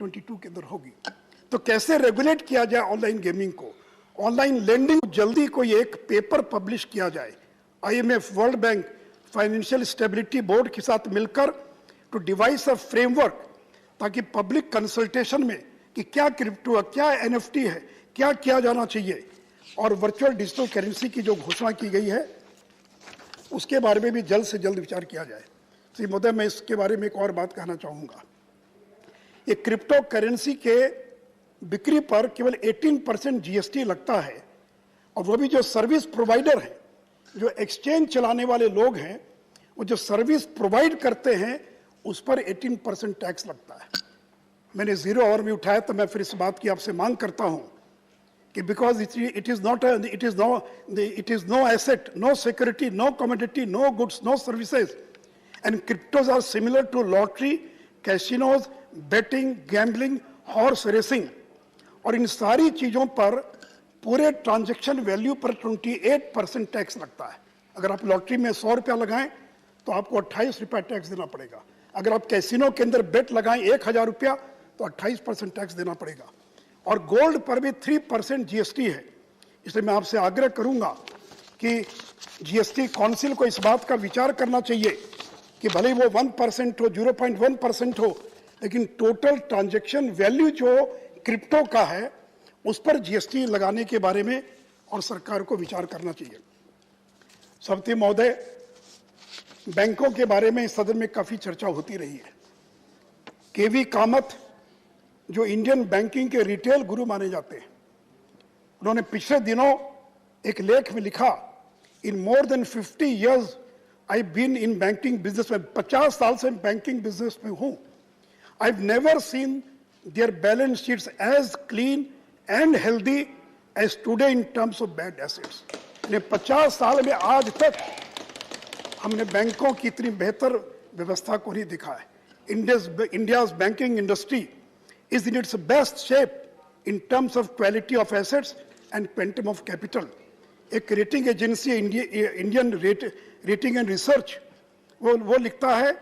22 के अंदर होगी। तो कैसे रेगुलेट किया जाए ऑनलाइन गेमिंग को, ऑनलाइन लेंडिंग, जल्दी कोई एक पेपर पब्लिश किया जाए IMF, world bank, financial stability board के साथ मिलकर टू डिवाइस अ फ्रेमवर्क, ताकि पब्लिक कंसल्टेशन में कि क्या क्रिप्टो है, क्या NFT है, क्या किया जाना चाहिए, और वर्चुअल डिजिटल करेंसी की जो घोषणा की गई है उसके बारे में भी जल्द से जल्द विचार किया जाए। श्री महोदय, मैं इसके बारे में एक और बात कहना चाहूँगा। ये क्रिप्टो करेंसी के बिक्री पर केवल 18% GST लगता है, और वो भी जो सर्विस प्रोवाइडर हैं, जो एक्सचेंज चलाने वाले लोग हैं, वो जो सर्विस प्रोवाइड करते हैं उस पर 18% टैक्स लगता है। मैंने 0 आवर में उठाया, तो मैं फिर इस बात की आपसे मांग करता हूं कि because it is no asset, no security, no commodity, no goods, no services, and cryptos are similar to lottery, casinos, betting, gambling, horse racing, और इन सारी चीजों पर पूरे ट्रांजैक्शन वैल्यू पर 28% टैक्स लगता है। अगर आप लॉटरी में 100 रुपया लगाएं तो आपको 28 रुपया टैक्स देना पड़ेगा। अगर आप कैसीनो के अंदर बेट लगाएं 1000 रुपया तो 28% टैक्स देना पड़ेगा, और गोल्ड पर भी 3% GST है। इसलिए मैं आपसे आग्रह करूंगा कि GST काउंसिल को इस बात का विचार करना चाहिए कि भले वो 1% हो, 0.1% हो, लेकिन टोटल ट्रांजैक्शन वैल्यू जो क्रिप्टो का है उस पर GST लगाने के बारे में और सरकार को विचार करना चाहिए। सभापति महोदय, बैंकों के बारे में इस सदन में काफी चर्चा होती रही है। KV कामत, जो इंडियन बैंकिंग के रिटेल गुरु माने जाते हैं, उन्होंने पिछले दिनों एक लेख में लिखा, in more than 50 years I been in banking business में, 50 साल से बैंकिंग बिजनेस में हूं, I have never seen their balance sheets as clean and healthy as today in terms of bad assets. 50 साल में आज तक हमने बैंकों की इतनी बेहतर व्यवस्था को नहीं देखा है। India's banking industry is in its best shape in terms of quality of assets and quantum of capital. एक rating agency Indian rating and research वो लिखता है,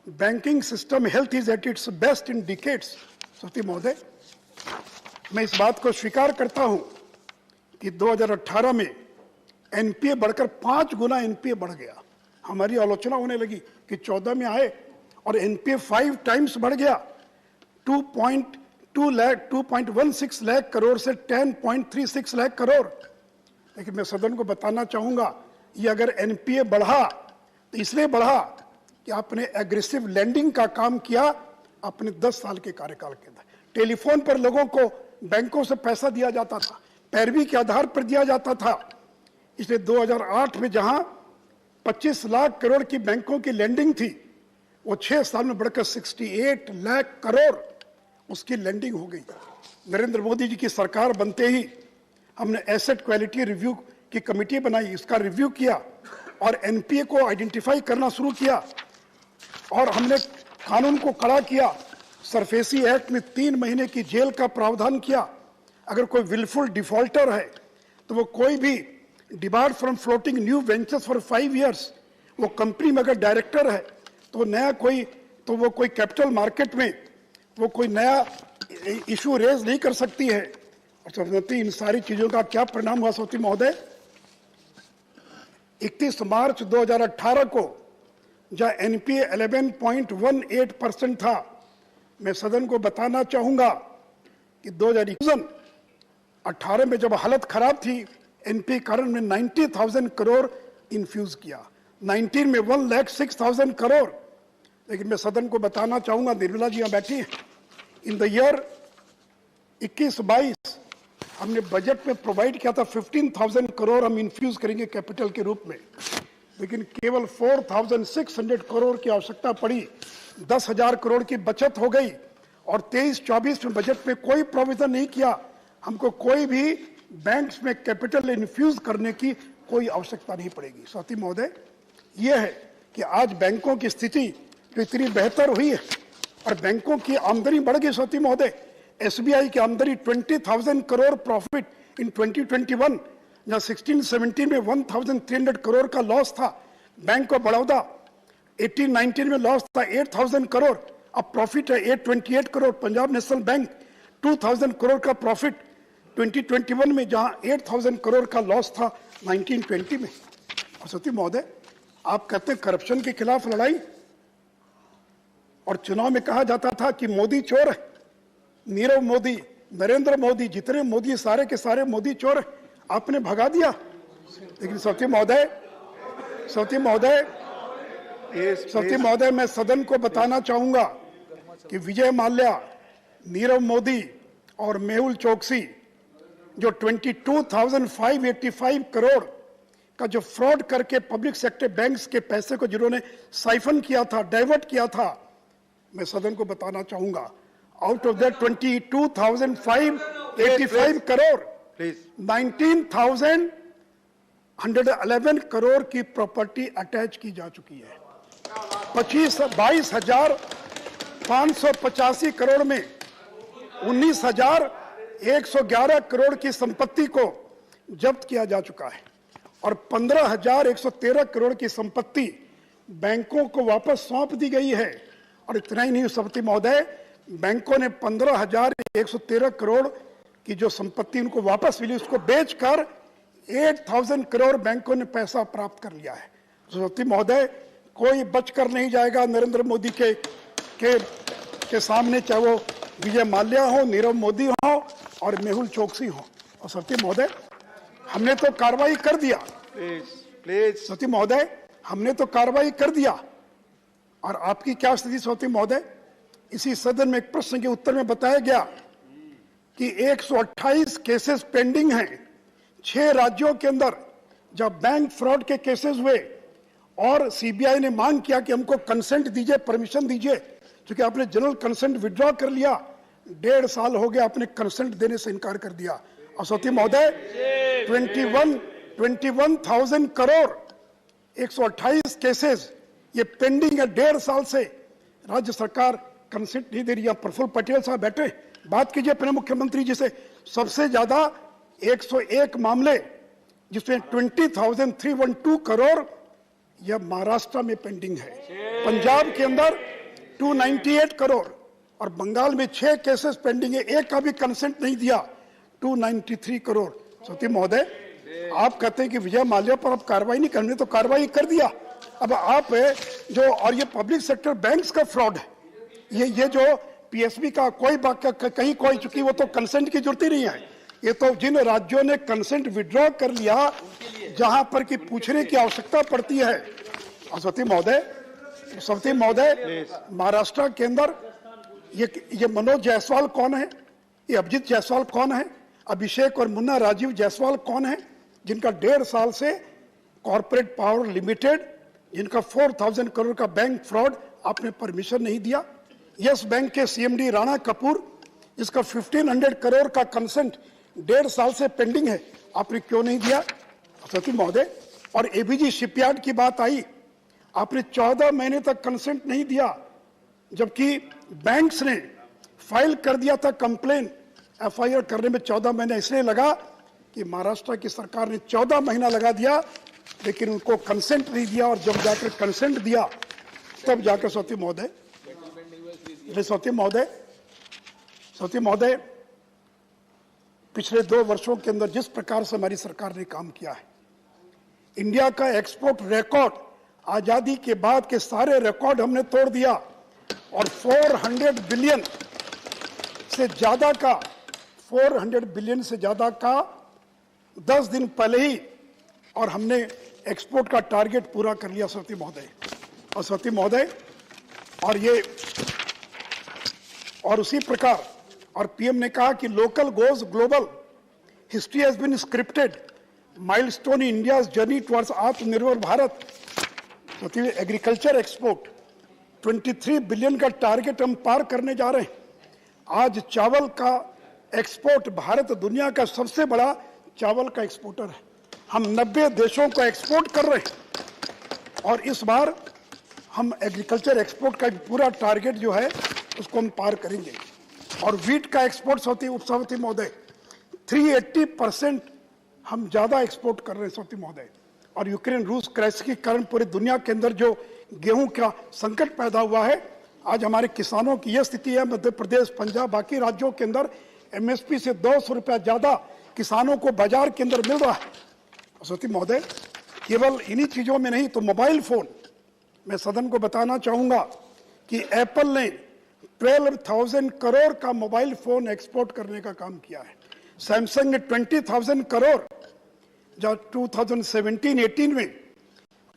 banking system health is at its best in decades. सती महोदय, मैं इस बात को स्वीकार करता हूं कि 2018 में NPA बढ़कर 5 गुना NPA बढ़ गया। हमारी आलोचना होने लगी कि 14 में आए और NPA 5 टाइम्स बढ़ गया, 2.16 लाख करोड़ से 10.36 लाख करोड़। लेकिन मैं सदन को बताना चाहूंगा, ये अगर NPA बढ़ा तो इसलिए बढ़ा कि आपने एग्रेसिव लैंडिंग का काम किया अपने 10 साल के कार्यकाल के अंदर। टेलीफोन पर लोगों को बैंकों से पैसा दिया जाता था, पैरवी के आधार पर दिया जाता था। इसलिए 2008 में जहां 25 लाख करोड़ की बैंकों की लैंडिंग थी, वो 6 साल में बढ़कर 68 लाख करोड़ उसकी लैंडिंग हो गई। नरेंद्र मोदी जी की सरकार बनते ही हमने एसेट क्वालिटी रिव्यू की कमेटी बनाई, इसका रिव्यू किया और NPA को आइडेंटिफाई करना शुरू किया, और हमने कानून को कड़ा किया। सरफेसी एक्ट में 3 महीने की जेल का प्रावधान किया। अगर कोई विलफुल डिफॉल्टर है तो वो कोई भी debarred from floating new ventures for 5 years, वो कंपनी में अगर डायरेक्टर है तो नया कोई कैपिटल मार्केट में वो कोई नया इशू रेज नहीं कर सकती है। और सभापति, इन सारी चीजों का क्या परिणाम हुआ सभापति महोदय? 31 मार्च 2018 को जहां NPA 11.18% था, मैं सदन को बताना चाहूंगा कि 2018 में जब हालत खराब थी, NPA कारण में 90,000 करोड़ इन्फ्यूज किया, 19 में 1,06,000 करोड़। लेकिन मैं सदन को बताना चाहूंगा, निर्मला जी यहाँ बैठी हैं, इन द ईयर 21-22 हमने बजट में प्रोवाइड किया था 15,000 करोड़ हम इन्फ्यूज करेंगे कैपिटल के रूप में, लेकिन केवल 4,600 करोड़ की आवश्यकता पड़ी। 10,000 करोड़ की बचत हो गई, और 23-24 में बजट में कोई प्रोविजन नहीं किया। हमको कोई भी बैंक्स में कैपिटल इन्फ्यूज करने की कोई आवश्यकता नहीं पड़ेगी। साथी महोदय, यह है कि आज बैंकों की स्थिति जो इतनी बेहतर हुई है और बैंकों की आमदनी बढ़ गई। साथी महोदय, SBI की आमदनी 20,000 करोड़ प्रॉफिट इन 2021, जहां 16-17 में 1,300 करोड़ का लॉस था। बैंक ऑफ बड़ौदा 18-19 में लॉस था 8,000 करोड़, अब प्रॉफिट है 828 करोड़। पंजाब नेशनल बैंक 2000 करोड़ का प्रॉफिट 2021 में, जहां 8000 करोड़ का लॉस था 1920 में। और सती महोदय, आप कहते हैं करप्शन के खिलाफ लड़ाई, और चुनाव में कहा जाता था कि मोदी चोर है, नीरव मोदी, नरेंद्र मोदी, जितने मोदी सारे के सारे मोदी चोर है, आपने भगा दिया। लेकिन सती महोदय, मैं सदन को बताना चाहूंगा कि विजय माल्या, नीरव मोदी और मेहुल चोकसी जो 22,585 करोड़ का जो फ्रॉड करके पब्लिक सेक्टर बैंक्स के पैसे को जिन्होंने साइफन किया था, डाइवर्ट किया था, मैं सदन को बताना चाहूंगा, out of that 22,585 crore 19,111 crore की प्रॉपर्टी अटैच की जा चुकी है। 22,585 करोड़ में 19,111 करोड़ की संपत्ति को जब्त किया जा चुका है, और 15,113 करोड़ की संपत्ति बैंकों को वापस सौंप दी गई है। और इतना ही नहीं, सभापति महोदय, बैंकों ने 15,113 करोड़ की जो संपत्ति उनको वापस मिली, उसको बेचकर 8,000 करोड़ बैंकों ने पैसा प्राप्त कर लिया है। सभापति महोदय, कोई बचकर नहीं जाएगा नरेंद्र मोदी के सामने, चाहे वो विजय माल्या हो, नीरव मोदी हो और मेहुल चोकसी हो। और सभापति महोदय, हमने तो कार्रवाई कर दिया। प्लीज सभापति महोदय, हमने तो कार्रवाई कर दिया, और आपकी क्या स्थिति सभापति महोदय? इसी सदन में एक प्रश्न के उत्तर में बताया गया कि 128 केसेस पेंडिंग हैं 6 राज्यों के अंदर, जब बैंक फ्रॉड के केसेस हुए, और सीबीआई ने मांग किया कि हमको कंसेंट दीजिए, परमिशन दीजिए, क्योंकि आपने जनरल कंसेंट विड्रॉ कर लिया। 1.5 साल हो गया, आपने कंसेंट देने से इनकार कर दिया। और सभापति महोदय, 21,000 करोड़ 128 केसेस ये पेंडिंग है 1.5 साल से। राज्य सरकार कंसेंट नहीं दे रही है। प्रफुल्ल पटेल साहब बैठे, बात कीजिए अपने मुख्यमंत्री जी से। सबसे ज्यादा 101 मामले, जिसमें 20,312 करोड़ यह महाराष्ट्र में पेंडिंग है, पंजाब के अंदर 298 करोड़, और बंगाल में 6 केसेस पेंडिंग है, एक का भी कंसेंट नहीं दिया, 293 करोड़। सती महोदय, आप कहते हैं कि विजय माल्या पर आप कार्रवाई नहीं करने, तो कार्रवाई कर दिया। अब आप जो, और ये पब्लिक सेक्टर बैंक्स का फ्रॉड है, ये जो पीएसबी का कोई कहीं कोई चुकी, वो तो कंसेंट की जरूरत ही नहीं है। ये तो जिन राज्यों ने कंसेंट विड्रॉ कर लिया, जहां पर कि पूछने की आवश्यकता पड़ती है। सभापति महोदय, महाराष्ट्र के अंदर ये मनोज जायसवाल कौन है, ये अभिजीत जायसवाल कौन है, अभिषेक और मुन्ना राजीव जायसवाल कौन है, जिनका 1.5 साल से कॉर्पोरेट पावर लिमिटेड, जिनका 4,000 करोड़ का बैंक फ्रॉड, आपने परमिशन नहीं दिया। यस बैंक के सीएमडी राणा कपूर, इसका 1,500 करोड़ का कंसेंट 1.5 साल से पेंडिंग है, आपने क्यों नहीं दिया सचिव महोदय? और एबीजी शिपयार्ड की बात आई, आपने 14 महीने तक कंसेंट नहीं दिया, जबकि बैंक्स ने फाइल कर दिया था कंप्लेन। एफआईआर करने में 14 महीने इसलिए लगा कि महाराष्ट्र की सरकार ने 14 महीना लगा दिया, लेकिन उनको कंसेंट नहीं दिया, और जब जाकर कंसेंट दिया तब जाकर सचिव महोदय पिछले 2 वर्षों के अंदर जिस प्रकार से हमारी सरकार ने काम किया है, इंडिया का एक्सपोर्ट रिकॉर्ड, आजादी के बाद के सारे रिकॉर्ड हमने तोड़ दिया, और 400 बिलियन से ज्यादा का 10 दिन पहले ही, और हमने एक्सपोर्ट का टारगेट पूरा कर लिया सती महोदय। और उसी प्रकार, और पीएम ने कहा कि local goes global, history has been scripted, milestone in India's journey towards Atmanirbhar Bharat. Agriculture export 23 billion का टारगेट हम पार करने जा रहे हैं। आज चावल का एक्सपोर्ट, भारत दुनिया का सबसे बड़ा चावल का एक्सपोर्टर है। हम 90 देशों को एक्सपोर्ट कर रहे हैं, और इस बार हम एग्रीकल्चर एक्सपोर्ट का पूरा टारगेट जो है उसको हम पार करेंगे। और वीट का एक्सपोर्ट सभापति महोदय 380% हम ज्यादा एक्सपोर्ट कर रहे हैं सभापति महोदय। और यूक्रेन रूस क्राइसिस के कारण पूरी दुनिया के अंदर जो गेहूं का संकट पैदा हुआ है, आज हमारे किसानों की यह स्थिति है, मध्य प्रदेश, पंजाब, बाकी राज्यों के अंदर एमएसपी से 200 रुपया ज्यादा किसानों को बाजार के अंदर मिल रहा है। सरस्वती महोदय, केवल इन्हीं चीजों में नहीं तो मोबाइल फोन, मैं सदन को बताना चाहूंगा कि एप्पल ने 12,000 करोड़ का मोबाइल फोन एक्सपोर्ट करने का काम किया है। सैमसंग ने 20,000 करोड़, जब 2017-18 में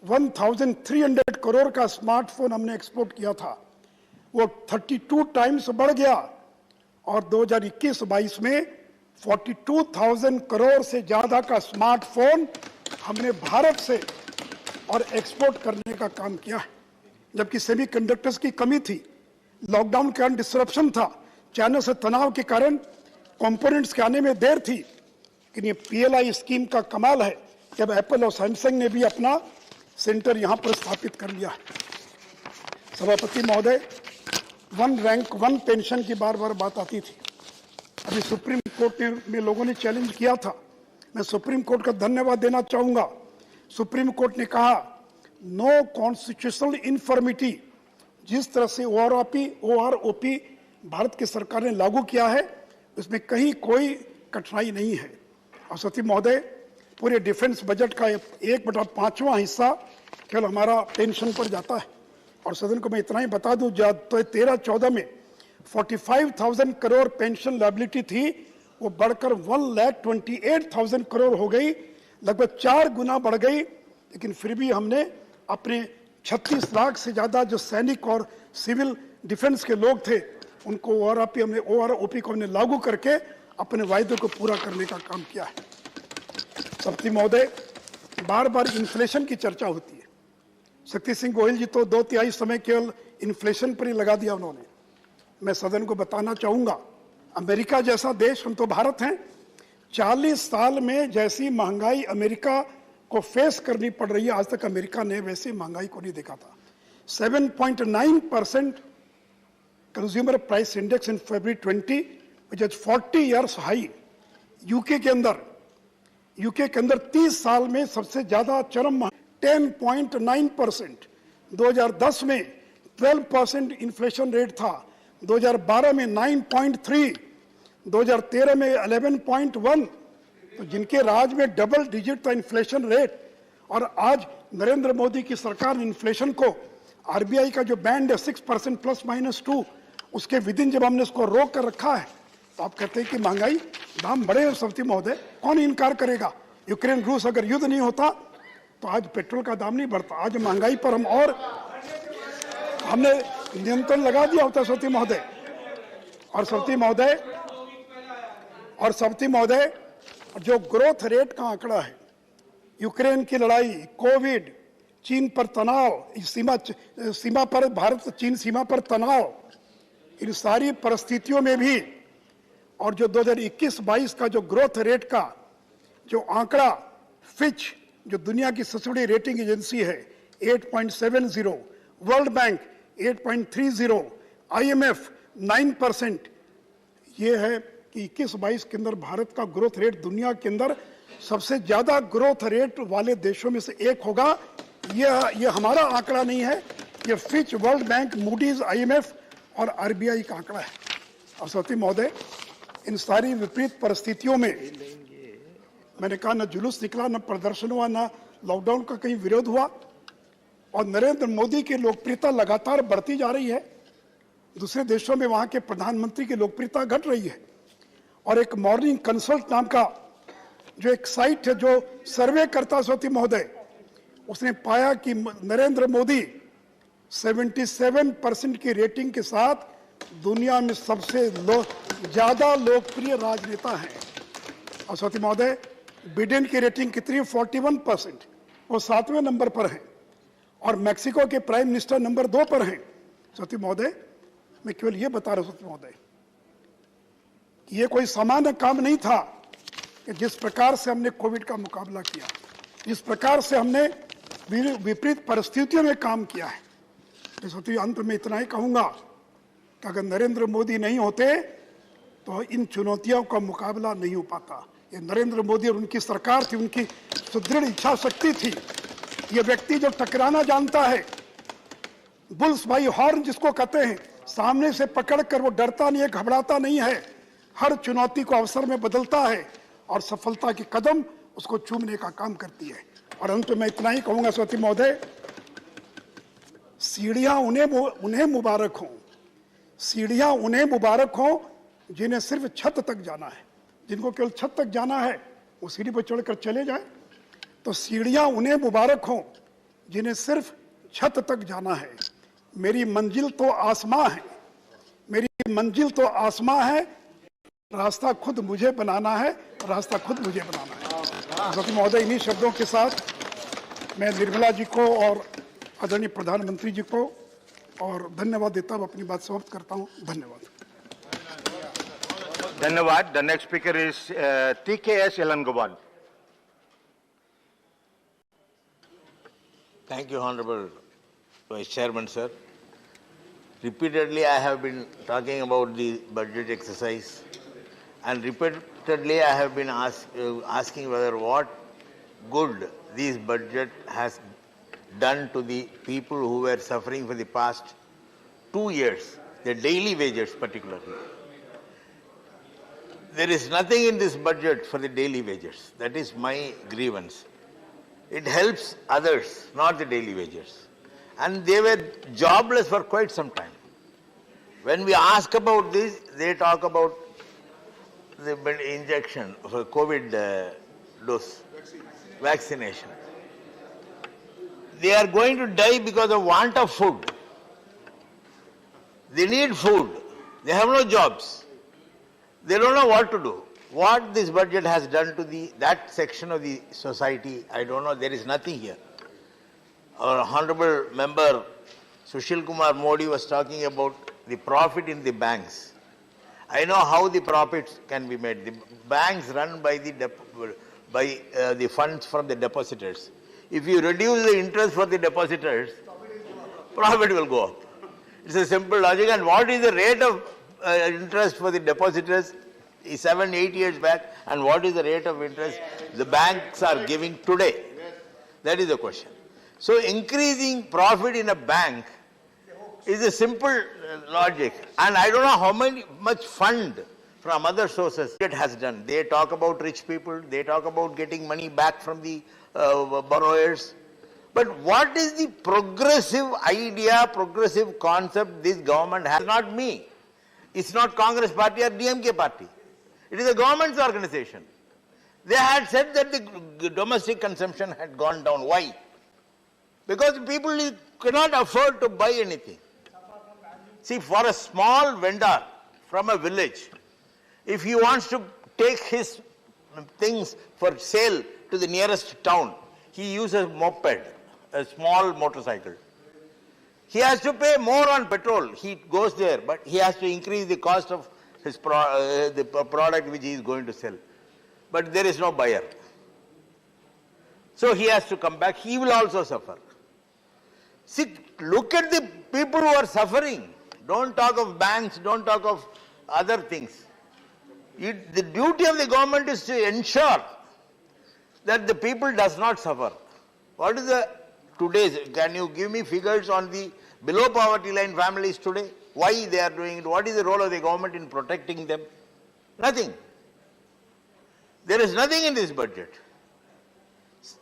1,300 करोड़ का स्मार्टफोन हमने एक्सपोर्ट किया था, वो 32 टाइम्स बढ़ गया और 2021-22 में 42,000 करोड़ से ज्यादा का स्मार्टफोन हमने भारत से और एक्सपोर्ट करने का काम किया है। जबकि सेमीकंडक्टर्स की कमी थी, लॉकडाउन के कारण डिसरप्शन था, चाइना से तनाव के कारण कंपोनेंट्स के आने में देर थी, लेकिन ये पीएलआई स्कीम का कमाल है, जब एप्पल और सैमसंग ने भी अपना सेंटर यहां पर स्थापित कर लिया है। सभापति महोदय, वन रैंक वन पेंशन की बार बार बात आती थी। अभी सुप्रीम कोर्ट में लोगों ने चैलेंज किया था, मैं सुप्रीम कोर्ट का धन्यवाद देना चाहूंगा। सुप्रीम कोर्ट ने कहा नो कॉन्स्टिट्यूशनल इन्फॉर्मिटी, जिस तरह से ओआरओपी भारत की सरकार ने लागू किया है उसमें कहीं कोई कठिनाई नहीं है। और सती महोदय, पूरे डिफेंस बजट का 1/5वां हिस्सा केवल हमारा पेंशन पर जाता है। और सदन को मैं इतना ही बता दूं, तो 13-14 में 45,000 करोड़ पेंशन लायबिलिटी थी, वो बढ़कर 1,28,000 करोड़ हो गई, लगभग 4 गुना बढ़ गई। लेकिन फिर भी हमने अपने 36 लाख से ज्यादा जो सैनिक और सिविल डिफेंस के लोग थे उनको ओआरओपी को हमने लागू करके अपने वायदे को पूरा करने का काम किया है। सभापति महोदय, बार बार इन्फ्लेशन की चर्चा होती है। शक्ति सिंह गोहिल जी तो 2/3 समय केवल इन्फ्लेशन पर ही लगा दिया उन्होंने। मैं सदन को बताना चाहूंगा, अमेरिका जैसा देश, हम तो भारत हैं, 40 साल में जैसी महंगाई अमेरिका को फेस करनी पड़ रही है, आज तक अमेरिका ने वैसी महंगाई को नहीं देखा था। 7.9% consumer price index in February 20, which is 40 years high. UK के अंदर 30 साल में सबसे ज्यादा चरम 10.9%। 2010 में 12% इन्फ्लेशन रेट था, 2012 में 9.3, 2013 में 11.1। तो जिनके राज में डबल डिजिट था इन्फ्लेशन रेट, और आज नरेंद्र मोदी की सरकार ने इन्फ्लेशन को, आरबीआई का जो बैंड है 6% ±2, उसके विदिन जब हमने उसको रोक कर रखा है, तो आप कहते हैं कि महंगाई, दाम बढ़े हैं। सभापति महोदय, कौन इनकार करेगा? यूक्रेन रूस अगर युद्ध नहीं होता तो आज पेट्रोल का दाम नहीं बढ़ता, आज महंगाई पर हमने नियंत्रण लगा दिया होता। सभापति महोदय और सभापति महोदय, जो ग्रोथ रेट का आंकड़ा है, यूक्रेन की लड़ाई, कोविड, चीन पर तनाव, सीमा पर भारत चीन सीमा पर तनाव, इन सारी परिस्थितियों में भी, और जो 2021-22 का जो ग्रोथ रेट का जो आंकड़ा, फिच जो दुनिया की सबसे बड़ी रेटिंग एजेंसी है 8.70, वर्ल्ड बैंक 8.30, IMF 9%, ये है कि 21-22 के अंदर भारत का ग्रोथ रेट दुनिया के अंदर सबसे ज्यादा ग्रोथ रेट वाले देशों में से एक होगा। ये हमारा आंकड़ा नहीं है, ये Fitch, world bank, Moody's, IMF और आरबीआई का आंकड़ा है। और सभापति महोदय, इन सारी विपरीत परिस्थितियों में मैंने कहा, न जुलूस निकला, न प्रदर्शन हुआ, न लॉकडाउन का कहीं विरोध हुआ, और नरेंद्र मोदी की लोकप्रियता लगातार बढ़ती जा रही है। दूसरे देशों में वहां के प्रधानमंत्री की लोकप्रियता घट रही है। और एक मॉर्निंग कंसल्ट नाम का जो एक साइट है जो सर्वे करता, सभापति महोदय, उसने पाया कि नरेंद्र मोदी 77% की रेटिंग के साथ दुनिया में सबसे ज्यादा लोकप्रिय राजनेता हैं। और सभापति महोदय, बिडेन की रेटिंग कितनी है? 41%, वो 7वें नंबर पर हैं, और मैक्सिको के प्राइम मिनिस्टर नंबर 2 पर हैं। सभापति महोदय, मैं केवल ये बता रहा हूं सभापति महोदय, ये कोई सामान्य काम नहीं था कि जिस प्रकार से हमने कोविड का मुकाबला किया, जिस प्रकार से हमने विपरीत परिस्थितियों में काम किया है। तो अंत में इतना ही कहूंगा कि अगर नरेंद्र मोदी नहीं होते तो इन चुनौतियों का मुकाबला नहीं हो पाता। ये नरेंद्र मोदी और उनकी सरकार थी, उनकी सुदृढ़ इच्छा शक्ति थी। ये व्यक्ति जो टकराना जानता है, बुल्स बाई हॉर्न जिसको कहते हैं, सामने से पकड़कर वो डरता नहीं है, घबराता नहीं है, हर चुनौती को अवसर में बदलता है और सफलता की कदम उसको चूमने का काम करती है। और अंत में मैं इतना ही कहूंगा सभापति महोदय, सीढ़ियां उन्हें मुबारक हों, सीढ़ियां उन्हें मुबारक हों जिन्हें सिर्फ छत तक जाना है। जिनको केवल छत तक जाना है वो सीढ़ी पर चढ़कर चले जाए। तो सीढ़ियां उन्हें मुबारक हों जिन्हें सिर्फ छत तक जाना है। मेरी मंजिल तो आसमां है, मेरी मंजिल तो आसमां है, रास्ता खुद मुझे बनाना है, रास्ता खुद मुझे बनाना है। सभापति महोदय, इन्हीं शब्दों के साथ मैं निर्मला जी को और आदरणीय प्रधानमंत्री जी को और धन्यवाद देता हुआ अपनी बात समाप्त करता हूं। धन्यवाद। धन्यवाद। The next speaker is TKS Elangobal. Thank you, Honorable Vice Chairman, sir. Repeatedly, I have been talking about the budget exercise, and repeatedly, I have been asking whether what good this budget has done to the people who were suffering for the past 2 years, their daily wages particularly. There is nothing in this budget for the daily wages. That is my grievance. It helps others, not the daily wages. And they were jobless for quite some time. When we ask about this, they talk about the injection for COVID dose, vaccination. They are going to die because of want of food. They need food. They have no jobs. They don't know what to do. What this budget has done to that section of the society, I don't know. There is nothing here. Our honorable member Sushil Kumar Modi was talking about the profit in the banks. I know how the profits can be made. The banks run by the funds from the depositors. If you reduce the interest for the depositors, profit will go up. It's a simple logic. And what is the rate of interest for the depositors 7-8 years back, and what is the rate of interest the banks are giving today? That is the question. So increasing profit in a bank is a simple logic, and I don't know how much fund from other sources it has done. They talk about rich people, they talk about getting money back from the borrowers. But what is the progressive idea, progressive concept this government has? Not me. It's not Congress party or DMK party. It is a government's organization. They had said that the domestic consumption had gone down. Why? Because people cannot afford to buy anything. See, for a small vendor from a village, if he wants to take his things for sale to the nearest town, he uses a moped, a small motorcycle. He has to pay more on petrol. He goes there, but he has to increase the cost of his the product which he is going to sell. But there is no buyer. So he has to come back. He will also suffer. See, look at the people who are suffering. Don't talk of banks, don't talk of other things. The duty of the government is to ensure that the people does not suffer. What is the today's, can you give me figures on the below poverty line families today? Why they are doing it? What is the role of the government in protecting them? Nothing. There is nothing in this budget.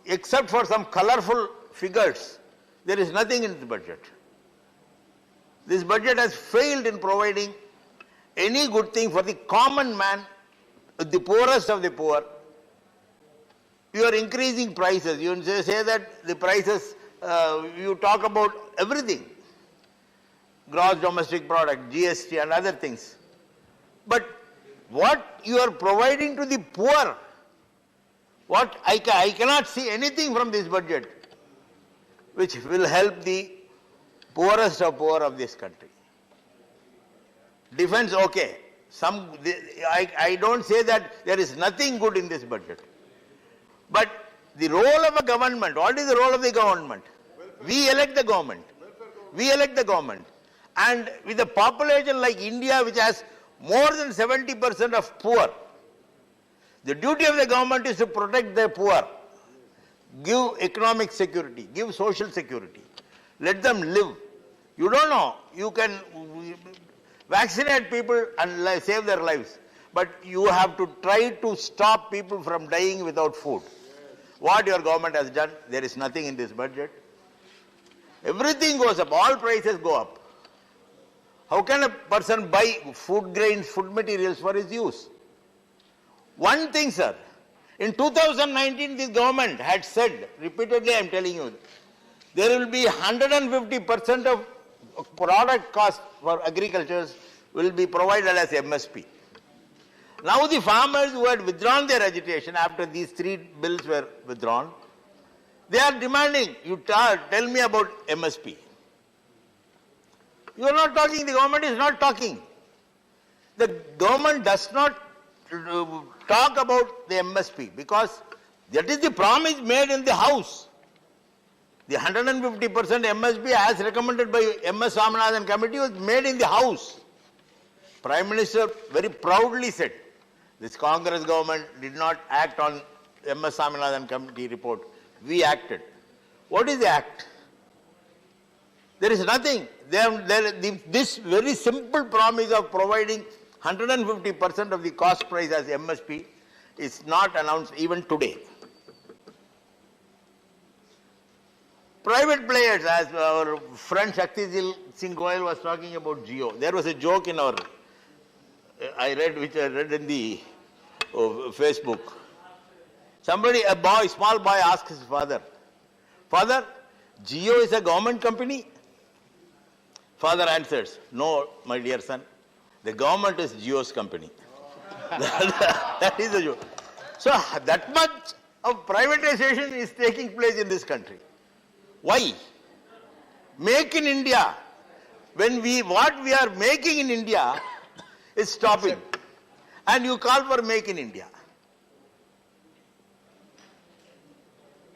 Except for some colorful figures, there is nothing in the budget. This budget has failed in providing any good thing for the common man, the poorest of the poor. You are increasing prices. You say that the prices, you talk about everything. Gross domestic product, GST and other things. But what you are providing to the poor, what I cannot see anything from this budget which will help the poorest of poor of this country. Defense, okay. I don't say that there is nothing good in this budget. But the role of a government, what is the role of the government? We elect the government. We elect the government. And with a population like India, which has more than 70% of poor, the duty of the government is to protect the poor, give economic security, give social security, let them live. You don't know. You can vaccinate people and save their lives. But you have to try to stop people from dying without food. What your government has done, there is nothing in this budget. Everything goes up, all prices go up. How can a person buy food grains, food materials for his use? One thing, sir, in 2019 this government had said, repeatedly I am telling you, there will be 150% of product cost for agriculture will be provided as MSP. Now the farmers who had withdrawn their agitation after these three bills were withdrawn, they are demanding, you tell me about MSP. You are not talking, the government is not talking. The government does not talk about the MSP because that is the promise made in the House. The 150% MSP as recommended by MS Swaminathan committee was made in the House. Prime Minister very proudly said, this Congress government did not act on MS Swaminathan committee report. We acted. What is the act? There is nothing. This very simple promise of providing 150% of the cost price as MSP is not announced even today. Private players, as our friend Shakti Singh Goyal was talking about Jio. There was a joke in our, which I read in the Facebook. Somebody, small boy asked his father, Father, Jio is a government company? Father answers, no, my dear son, the government is Jio's company. That is the joke. So that much of privatization is taking place in this country. Why? Make in India. When what we are making in India is stopping. And you call for make in India.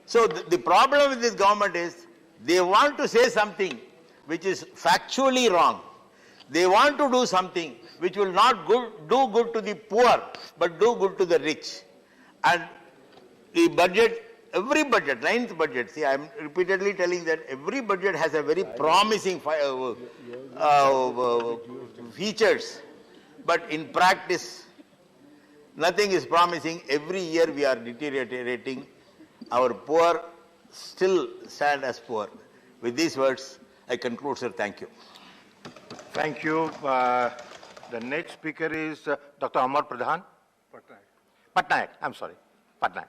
So the problem with this government is they want to say something which is factually wrong. They want to do something which will not do good to the poor, but do good to the rich. And the budget, every budget, 9th budget, see, I am repeatedly telling that every budget has a very promising features, but in practice, nothing is promising. Every year we are deteriorating. Our poor still stand as poor. With these words, I conclude, sir. Thank you. Thank you. The next speaker is Dr. Amar Pradhan. Patnaik. I'm sorry. Patnaik.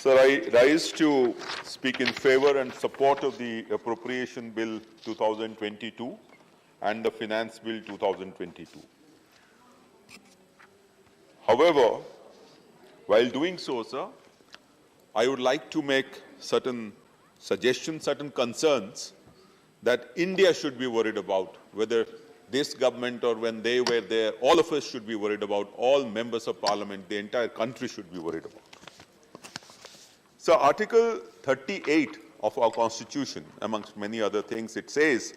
Sir, I rise to speak in favor and support of the Appropriation Bill 2022 and the Finance Bill 2022. However, while doing so, sir, I would like to make certain suggestions, certain concerns that India should be worried about, whether this government or when they were there, all of us should be worried about, all members of parliament, the entire country should be worried about. So Article 38 of our Constitution, amongst many other things, it says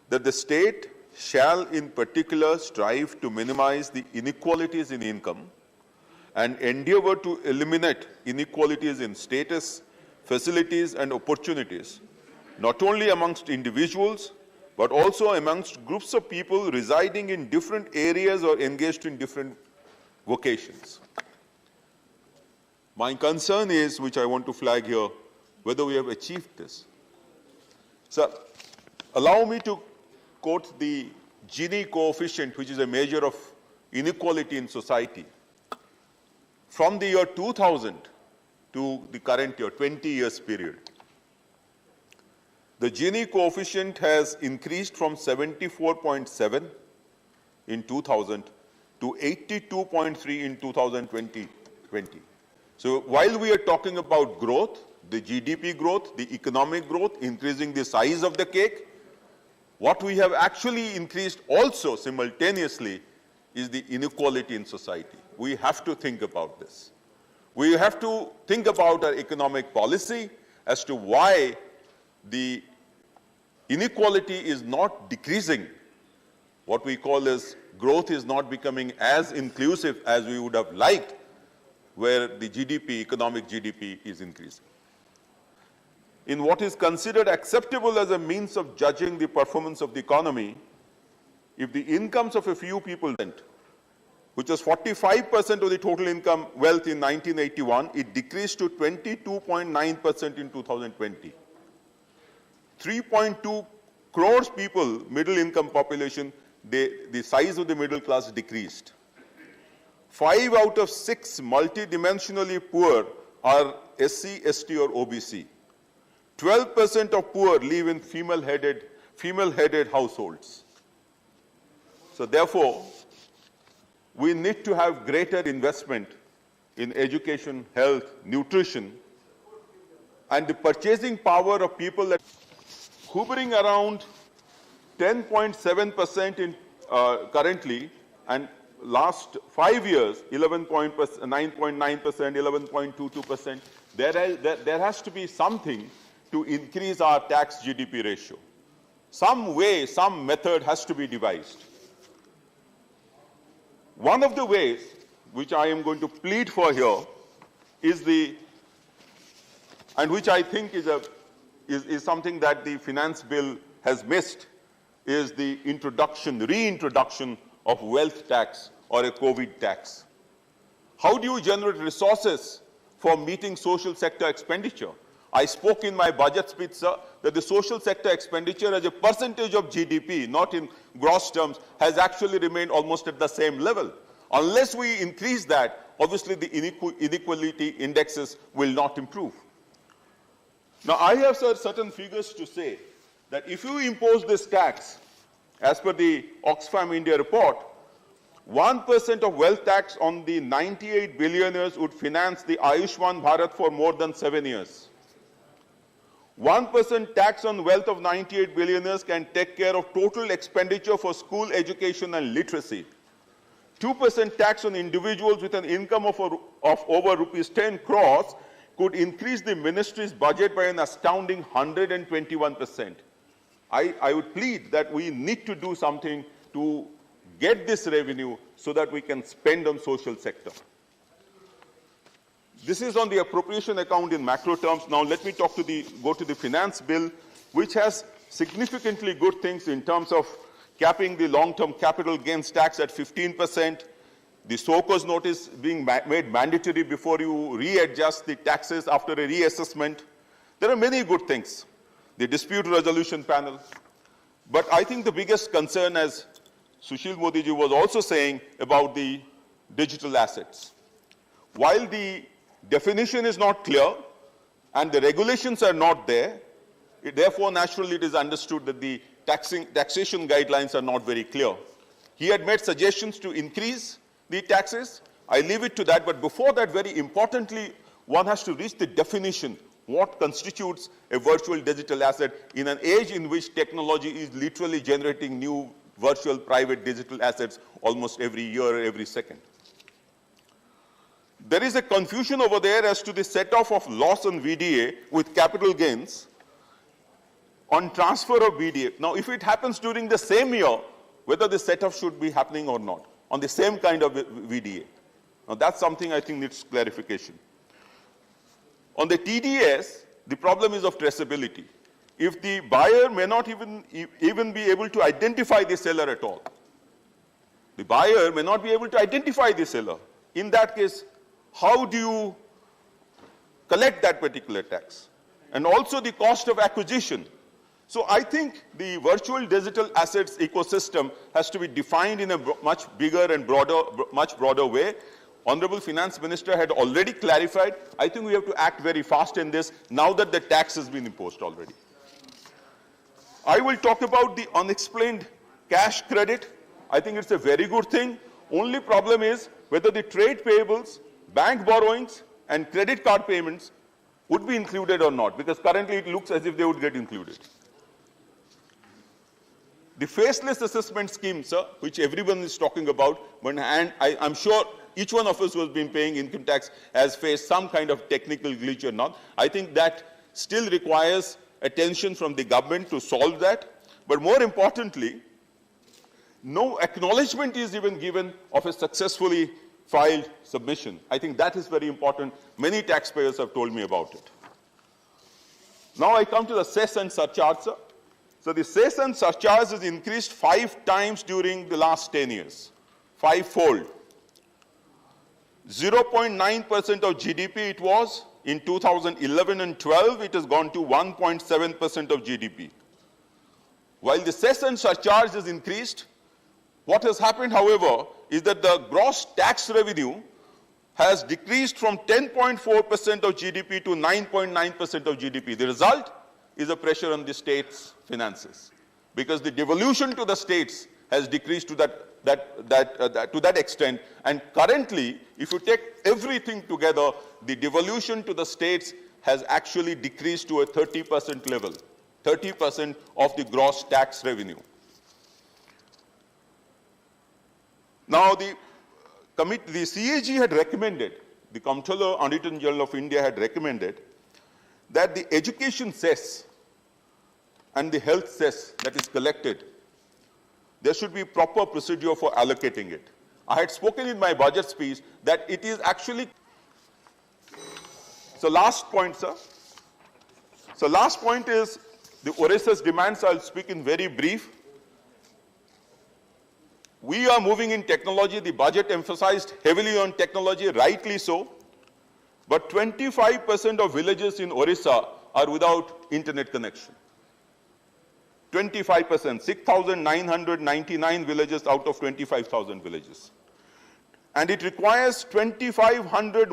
that the state shall in particular strive to minimize the inequalities in income and endeavor to eliminate inequalities in status, facilities and opportunities, not only amongst individuals, but also amongst groups of people residing in different areas or engaged in different vocations. My concern is, which I want to flag here, whether we have achieved this. So, allow me to quote the Gini coefficient, which is a measure of inequality in society. From the year 2000 to the current year, 20 years period, the Gini coefficient has increased from 74.7 in 2000 to 82.3 in 2020. So while we are talking about growth, the GDP growth, the economic growth, increasing the size of the cake, what we have actually increased also simultaneously is the inequality in society. We have to think about this. We have to think about our economic policy as to why the inequality is not decreasing. What we call as growth is not becoming as inclusive as we would have liked. where the GDP, economic GDP, is increasing. In what is considered acceptable as a means of judging the performance of the economy, if the incomes of a few people, which was 45% of the total income wealth in 1981, it decreased to 22.9% in 2020. 3.2 crores people, middle income population, the size of the middle class decreased. 5 out of 6 multidimensionally poor are SC, ST or OBC. 12% of poor live in female-headed households. So therefore, we need to have greater investment in education, health, nutrition, and the purchasing power of people that hovering around 10.7% in currently, and last 5 years, 9.9%, 11.22%. There has to be something to increase our tax GDP ratio. Some way, some method has to be devised. One of the ways which I am going to plead for here is and which I think is something that the finance bill has missed, is the reintroduction of wealth tax or a COVID tax. How do you generate resources for meeting social sector expenditure? I spoke in my budget speech, sir, that the social sector expenditure as a percentage of GDP, not in gross terms, has actually remained almost at the same level. Unless we increase that, obviously the inequality indexes will not improve. Now, I have certain figures to say that if you impose this tax, as per the Oxfam India report, 1% of wealth tax on the 98 billionaires would finance the Ayushman Bharat for more than 7 years. 1% tax on wealth of 98 billionaires can take care of total expenditure for school education and literacy. 2% tax on individuals with an income of over rupees 10 crores could increase the ministry's budget by an astounding 121%. I would plead that we need to do something to get this revenue so that we can spend on social sector. This is on the appropriation account in macro terms. Now let me go to the finance bill, which has significantly good things in terms of capping the long-term capital gains tax at 15%, the SOCOS notice being made mandatory before you readjust the taxes after a reassessment. There are many good things. The dispute resolution panel. But I think the biggest concern, as Sushil Modi ji was also saying, about the digital assets. While the definition is not clear and the regulations are not there, therefore naturally it is understood that the taxation guidelines are not very clear. He had made suggestions to increase the taxes. I leave it to that, but before that, very importantly, one has to reach the definition. What constitutes a virtual digital asset in an age in which technology is literally generating new virtual private digital assets almost every year, every second. There is a confusion over there as to the set-off of loss on VDA with capital gains on transfer of VDA. Now, if it happens during the same year, whether the set-off should be happening or not, on the same kind of VDA. Now, that's something I think needs clarification. On the TDS, the problem is of traceability. If the buyer may not even be able to identify the seller at all, the buyer may not be able to identify the seller. In that case, how do you collect that particular tax? And also the cost of acquisition. So I think the virtual digital assets ecosystem has to be defined in a much bigger and much broader way. Honorable Finance Minister had already clarified. I think we have to act very fast in this now that the tax has been imposed already. I will talk about the unexplained cash credit. I think it's a very good thing. Only problem is whether the trade payables, bank borrowings, and credit card payments would be included or not, because currently it looks as if they would get included. The faceless assessment scheme, sir, which everyone is talking about, and I'm sure each one of us who has been paying income tax has faced some kind of technical glitch or not. I think that still requires attention from the government to solve that. But more importantly, no acknowledgement is even given of a successfully filed submission. I think that is very important. Many taxpayers have told me about it. Now I come to the cess and surcharge, sir. So the cess and surcharge has increased 5 times during the last 10 years, 5-fold. 0.9% of GDP it was. In 2011 and 12, it has gone to 1.7% of GDP. While the cess and surcharge has increased, what has happened, however, is that the gross tax revenue has decreased from 10.4% of GDP to 9.9% of GDP. The result is a pressure on the state's finances, because the devolution to the states has decreased to that extent. And currently, if you take everything together, the devolution to the states has actually decreased to a 30% level, 30% of the gross tax revenue. Now, the CAG had recommended, the Comptroller Auditor General of India had recommended that the education cess and the health cess that is collected, there should be proper procedure for allocating it. I had spoken in my budget speech that it is actually. So last point, sir. So last point is the Odisha's demands. I'll speak in very brief. We are moving in technology. The budget emphasized heavily on technology, rightly so. But 25% of villages in Odisha are without internet connection. 25%, 6,999 villages out of 25,000 villages. And it requires 2,500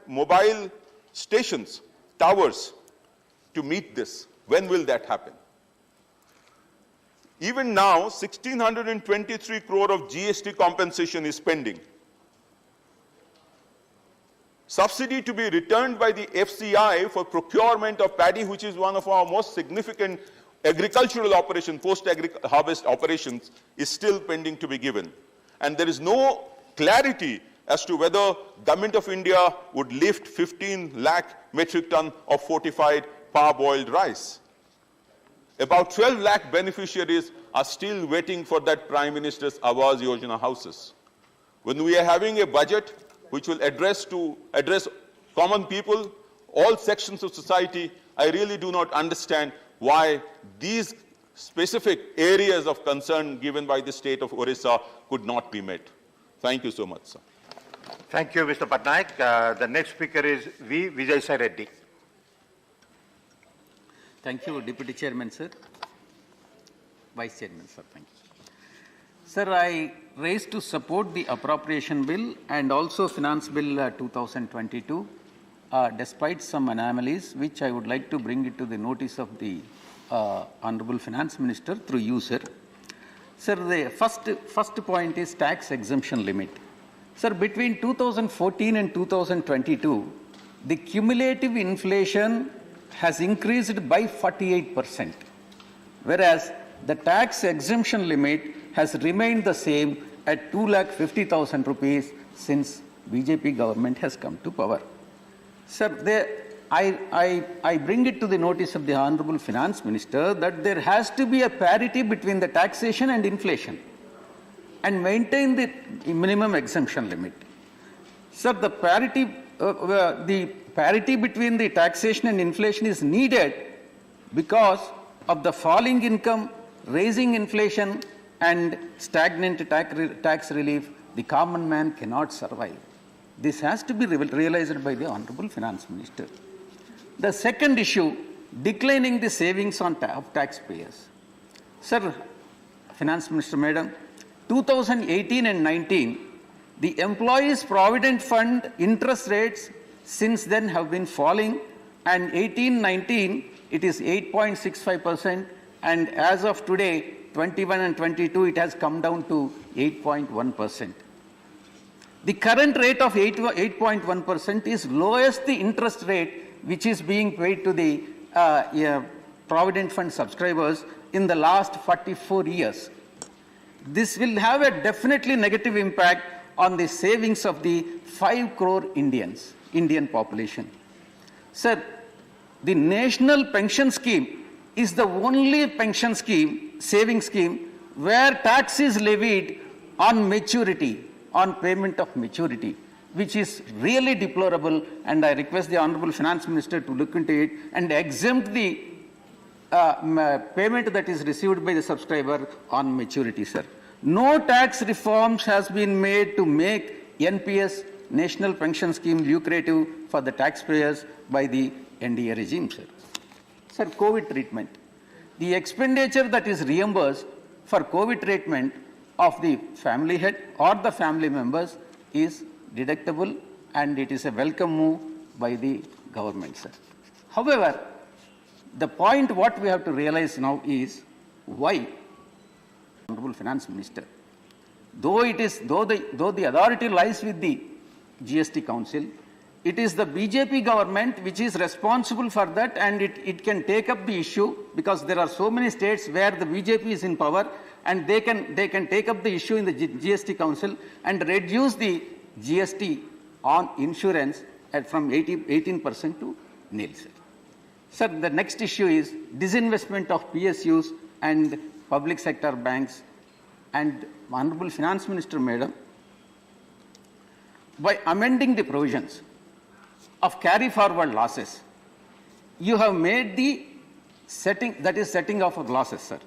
mobile stations, towers, to meet this. When will that happen? Even now, 1,623 crore of GST compensation is pending. Subsidy to be returned by the FCI for procurement of paddy, which is one of our most significant agricultural operations, post-harvest operations, is still pending to be given. And there is no clarity as to whether Government of India would lift 15 lakh metric ton of fortified parboiled rice. About 12 lakh beneficiaries are still waiting for that Prime Minister's Awas Yojana houses. When we are having a budget which will address common people, all sections of society, I really do not understand why these specific areas of concern given by the state of Odisha could not be met. Thank you so much, sir. Thank you, Mr. Patnaik. The next speaker is V. Vijay Reddy. Thank you, Deputy Chairman, sir. Vice Chairman, sir. Thank you. Sir, I raised to support the appropriation bill and also Finance Bill 2022, despite some anomalies, which I would like to bring it to the notice of the Honorable Finance Minister through you, sir. Sir, the first point is tax exemption limit. Sir, between 2014 and 2022, the cumulative inflation has increased by 48%, whereas the tax exemption limit has remained the same at 2,50,000 rupees since BJP government has come to power. Sir, I bring it to the notice of the Honorable Finance Minister that there has to be a parity between the taxation and inflation and maintain the minimum exemption limit. Sir, the parity between the taxation and inflation is needed because of the falling income, raising inflation, and stagnant tax relief. The common man cannot survive. This has to be realized by the Honorable Finance Minister. The second issue, declining the savings of taxpayers. Sir, Finance Minister Madam, 2018 and 19, the Employees Provident Fund interest rates since then have been falling, and 18-19 it is 8.65%, and as of today, 21 and 22, it has come down to 8.1%. The current rate of 8.1% is lowest the interest rate which is being paid to the Provident Fund subscribers in the last 44 years. This will have a definitely negative impact on the savings of the 5 crore Indian population. Sir, the National Pension Scheme is the only pension scheme, saving scheme, where tax is levied on maturity, on payment of maturity, which is really deplorable, and I request the Honorable Finance Minister to look into it and exempt the payment that is received by the subscriber on maturity, sir. No tax reforms has been made to make NPS, National Pension Scheme, lucrative for the taxpayers by the NDA regime, sir. Sir, COVID treatment. The expenditure that is reimbursed for COVID treatment of the family head or the family members is deductible, and it is a welcome move by the government, sir. However, the point what we have to realize now is why, Honorable Finance Minister, though the authority lies with the GST Council, it is the BJP government which is responsible for that, and it can take up the issue, because there are so many states where the BJP is in power, and they can take up the issue in the GST Council and reduce the GST on insurance from 18% to nil, sir. Sir, the next issue is disinvestment of PSUs and public sector banks. And Honorable Finance Minister, Madam, by amending the provisions of carry forward losses, you have made the setting off of losses, sir.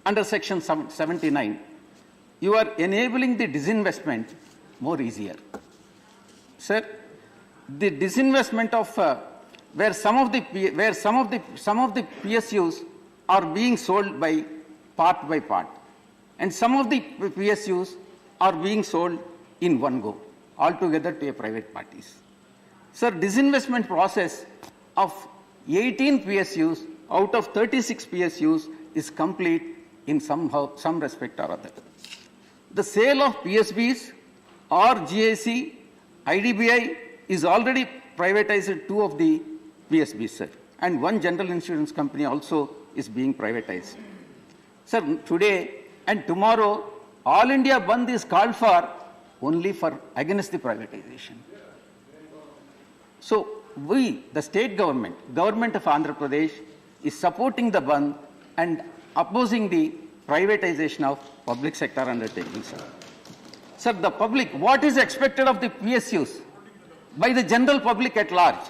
Under section 79, you are enabling the disinvestment more easier. Sir, the disinvestment of where some of the PSUs are being sold by part, and some of the PSUs are being sold in one go, altogether to a private parties. Sir, disinvestment process of 18 PSUs out of 36 PSUs is complete in some respect or other. The sale of PSBs or GIC, IDBI is already privatized 2 of the PSBs, sir, and 1 general insurance company also is being privatized. Sir, today and tomorrow, All India Bandh is called for only for against the privatization. So we, the state government of Andhra Pradesh, is supporting the Bandh and opposing the privatization of public sector undertakings. Sir, the public, what is expected of the PSUs by the general public at large?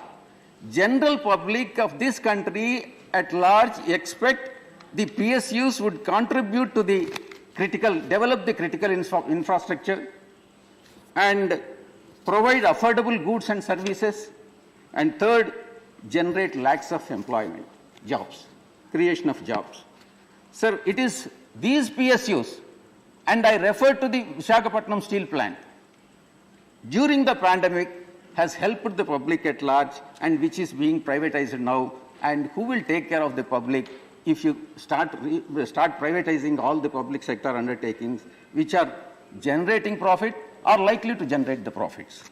General public of this country at large expect the PSUs would contribute to the develop the critical infrastructure and provide affordable goods and services, and third, generate lakhs of employment, jobs, creation of jobs. Sir, it is these PSUs, and I refer to the Visakhapatnam steel plant, during the pandemic has helped the public at large, and which is being privatized now, and who will take care of the public if you start privatizing all the public sector undertakings which are generating profit or likely to generate the profits.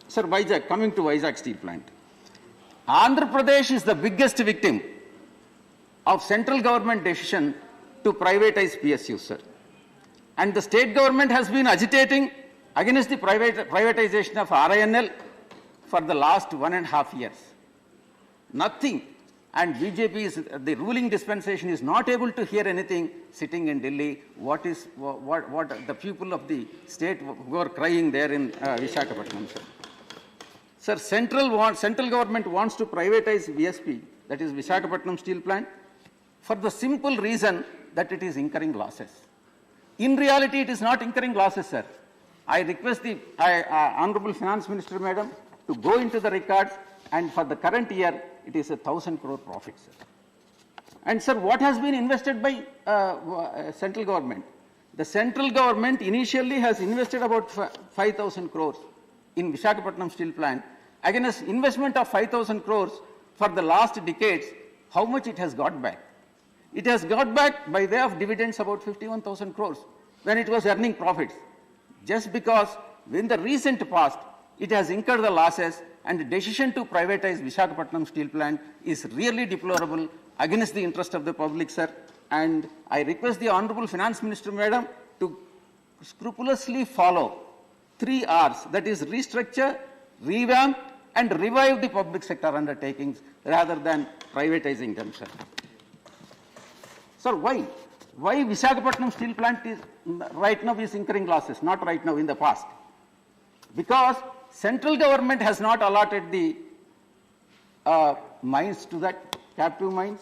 Sir, Vizag, coming to Vizag steel plant. Andhra Pradesh is the biggest victim of central government decision to privatize PSU, sir. And the state government has been agitating against the privatization of RINL for the last 1.5 years. Nothing. And BJP the ruling dispensation is not able to hear anything sitting in Delhi. What the people of the state who are crying there in Visakhapatnam, sir. Sir, central government wants to privatize VSP, that is Visakhapatnam steel plant, for the simple reason that it is incurring losses. In reality, it is not incurring losses, sir. I request the Honorable Finance Minister, Madam, to go into the records, and for the current year, it is 1,000 crore profit, sir. And sir, what has been invested by central government? The central government initially has invested about 5,000 crores in Visakhapatnam steel plant. Against investment of 5,000 crores for the last decades, how much it has got back? It has got back by way of dividends about 51,000 crores when it was earning profits. Just because in the recent past, it has incurred the losses, and the decision to privatize Visakhapatnam steel plant is really deplorable against the interest of the public, sir. And I request the Honorable Finance Minister, Madam, to scrupulously follow 3 R's, that is restructure, revamp, and revive the public sector undertakings rather than privatizing them, sir. Sir, why? why Visakhapatnam steel plant is right now is incurring losses, not right now, in the past. Because central government has not allotted the mines to that, captive mines.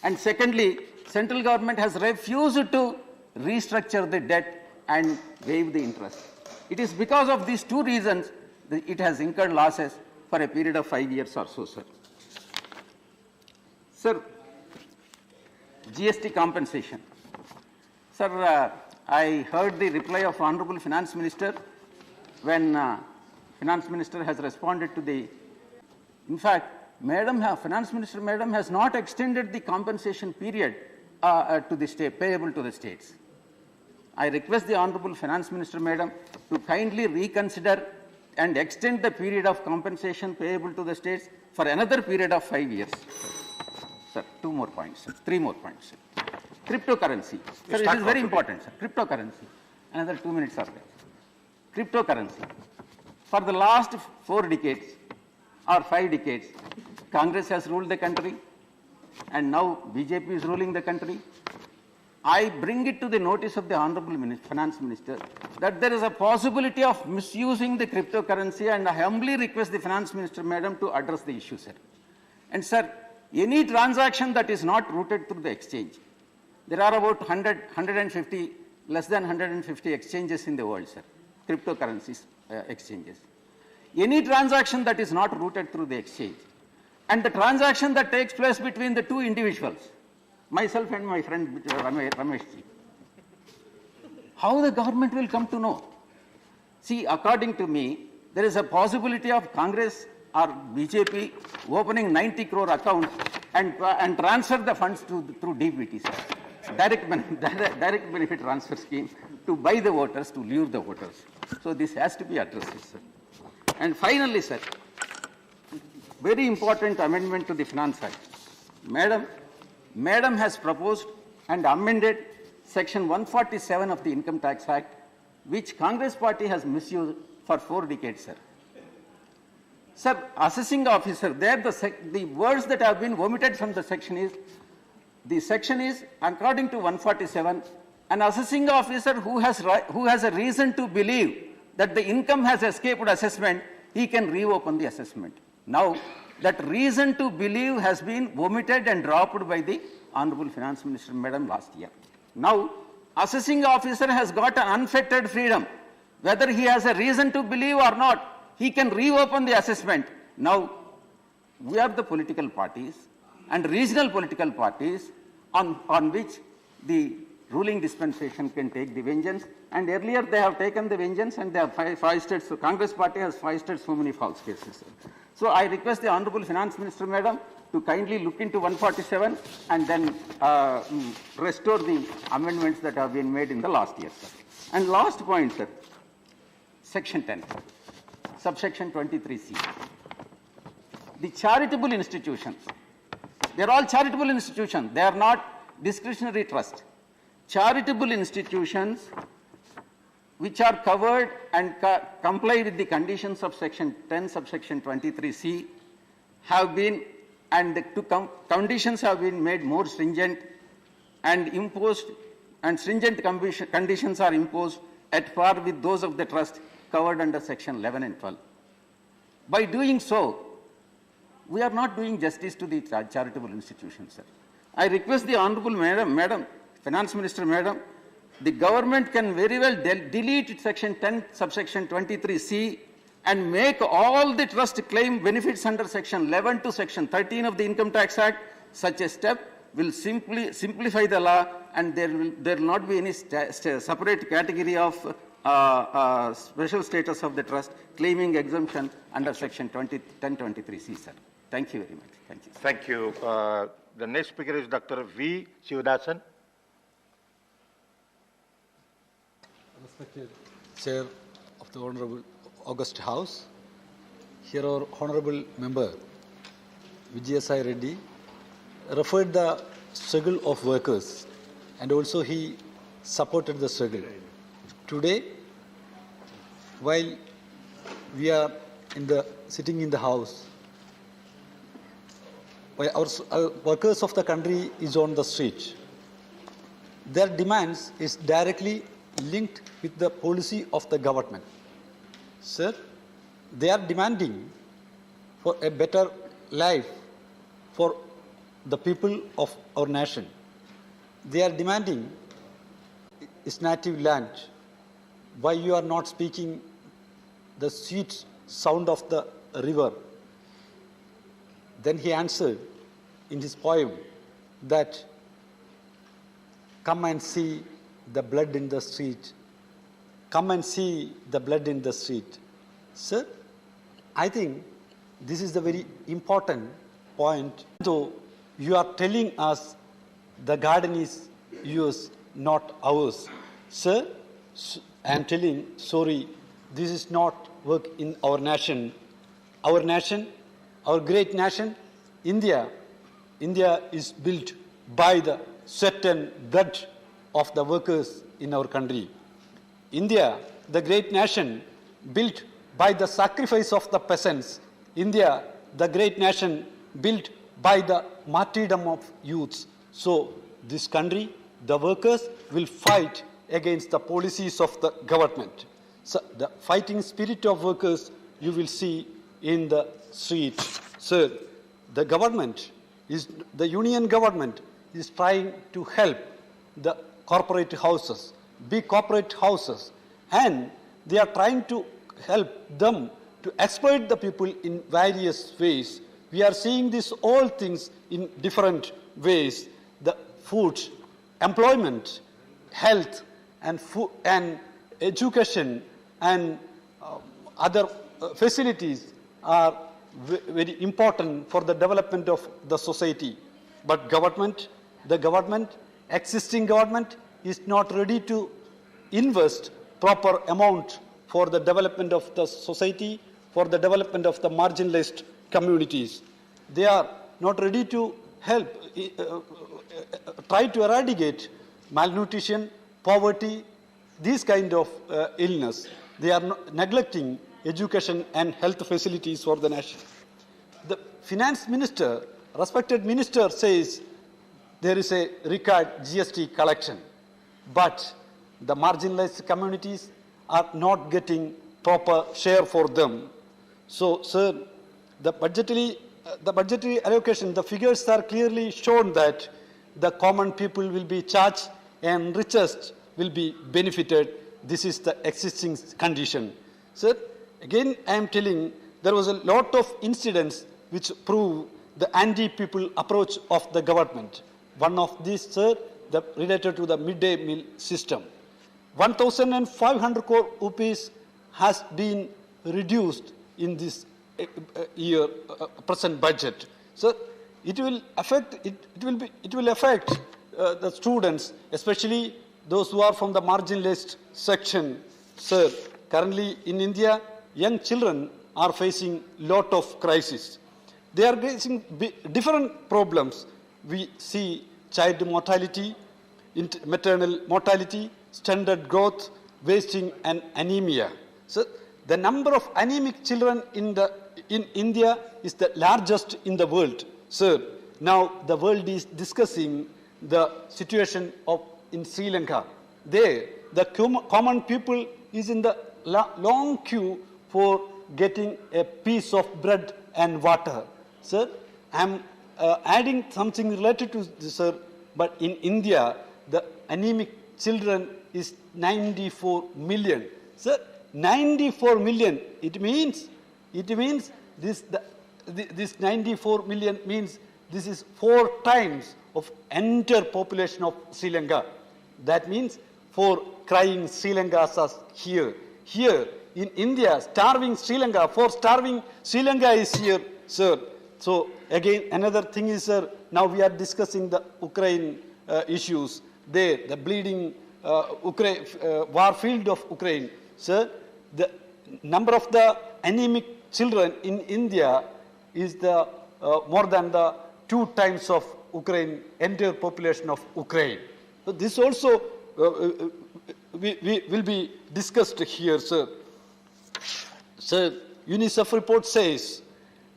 And secondly, central government has refused to restructure the debt and waive the interest. It is because of these two reasons that it has incurred losses for a period of 5 years or so, sir. Sir, GST compensation. Sir, I heard the reply of Honorable Finance Minister when Finance Minister has responded to the, in fact, Finance Minister Madam has not extended the compensation period to the state, payable to the states. I request the Honorable Finance Minister Madam to kindly reconsider and extend the period of compensation payable to the states for another period of 5 years. Sir, 2 more points, sir. 3 more points, sir. Cryptocurrency. Sir, it is very important, sir. Cryptocurrency. Another 2 minutes are there. Cryptocurrency. For the last 4 decades or 5 decades, Congress has ruled the country and now BJP is ruling the country. I bring it to the notice of the Honorable Finance Minister that there is a possibility of misusing the cryptocurrency, and I humbly request the Finance Minister Madam to address the issue, sir. And sir, any transaction that is not routed through the exchange, there are about 150, less than 150 exchanges in the world, sir, cryptocurrencies exchanges. Any transaction that is not routed through the exchange, and the transaction that takes place between the two individuals, myself and my friend Ramesh ji, how the government will come to know? See, according to me, there is a possibility of Congress or BJP opening 90 crore accounts and transfer the funds through DBT, sir. Direct benefit transfer scheme to buy the voters, to lure the voters. So this has to be addressed, sir. And finally, sir, very important amendment to the Finance Act. Madam has proposed and amended Section 147 of the Income Tax Act, which Congress party has misused for 4 decades, sir. Sir, assessing officer, there the words that have been omitted from the section is, according to 147, an assessing officer who has a reason to believe that the income has escaped assessment, he can reopen the assessment. Now, that reason to believe has been omitted and dropped by the Honorable Finance Minister Madam last year. Now, assessing officer has got an unfettered freedom. Whether he has a reason to believe or not, he can reopen the assessment. Now, we are the political parties and regional political parties on which the ruling dispensation can take the vengeance. And earlier they have taken the vengeance and they have foisted, so Congress party has foisted so many false cases. So I request the Honorable Finance Minister Madam to kindly look into 147 and then restore the amendments that have been made in the last year, sir. And last point, sir, Section 10, subsection 23C. The charitable institutions, they are all charitable institutions. They are not discretionary trust. Charitable institutions which are covered and comply with the conditions of Section 10, subsection 23C have been, and conditions have been made more stringent and imposed, and stringent conditions are imposed at par with those of the trust covered under Section 11 and 12. By doing so, we are not doing justice to the charitable institutions, sir. I request the Honorable Madam, Finance Minister Madam, the government can very well delete Section 10, subsection 23C and make all the trust claim benefits under Section 11 to Section 13 of the Income Tax Act. Such a step will simply simplify the law, and there will not be any separate category of special status of the trust claiming exemption under Section 1023C, sir. Thank you very much. Thank you. Thank you. The next speaker is Dr. V. Shivadasan. Respected Chair of the Honorable August House, here our Honorable Member Vijayasai Reddy referred the struggle of workers, and also he supported the struggle. Today, while we are sitting in the House, while our workers of the country is on the street, their demands is directly linked with the policy of the government. Sir, they are demanding for a better life for the people of our nation. They are demanding its native land. Why you are not speaking the sweet sound of the river? Then he answered in his poem that, come and see the blood in the street. Come and see the blood in the street. Sir, I think this is the very important point. So you are telling us the garden is yours, not ours. Sir, I am telling, sorry, this is not work in our nation. Our nation, our great nation, India is built by the sweat and blood of the workers in our country. India, the great nation, built by the sacrifice of the peasants. India, the great nation, built by the martyrdom of youths. So this country, the workers will fight against the policies of the government. So the fighting spirit of workers you will see in the streets. Sir, the government the union government is trying to help the corporate houses, big corporate houses, and they are trying to help them to exploit the people in various ways. We are seeing these all things in different ways. The food, employment, health, and education, and other facilities are very important for the development of the society. But existing government is not ready to invest proper amount for the development of the society, for the development of the marginalized communities. They are not ready to help, try to eradicate malnutrition, poverty, these kind of illness. They are neglecting education and health facilities for the nation. The finance minister, respected minister, says there is a record GST collection, but the marginalized communities are not getting proper share for them. So, sir, the budgetary allocation, the figures are clearly shown that the common people will be charged and richest will be benefited. This is the existing condition. Sir, again, I am telling, there was a lot of incidents which prove the anti-people approach of the government. One of these, sir, related to the midday meal system. 1,500 crore rupees has been reduced in this year present budget. So it will affect the students, especially those who are from the marginalized section. Sir, currently in India, young children are facing lot of crisis. They are facing different problems. We see child mortality, maternal mortality, stunted growth, wasting, and anemia. So the number of anemic children in India is the largest in the world. Sir, now the world is discussing the situation in Sri Lanka. There, the common people is in the long queue for getting a piece of bread and water. Sir, I am adding something related to this, sir, but in India, the anemic children is 94 million. Sir, 94 million, it means this 94 million means this is 4 times of entire population of Sri Lanka. That means 4 crying Sri Lankas are here. Here in India, starving Sri Lanka, 4 starving Sri Lanka is here, sir. So again, another thing is, sir, now we are discussing the Ukraine issues. There, the bleeding war field of Ukraine. Sir, the number of the anemic children in India is the more than the 2 times of Ukraine, entire population of Ukraine. So this also will be discussed here, sir. Sir, UNICEF report says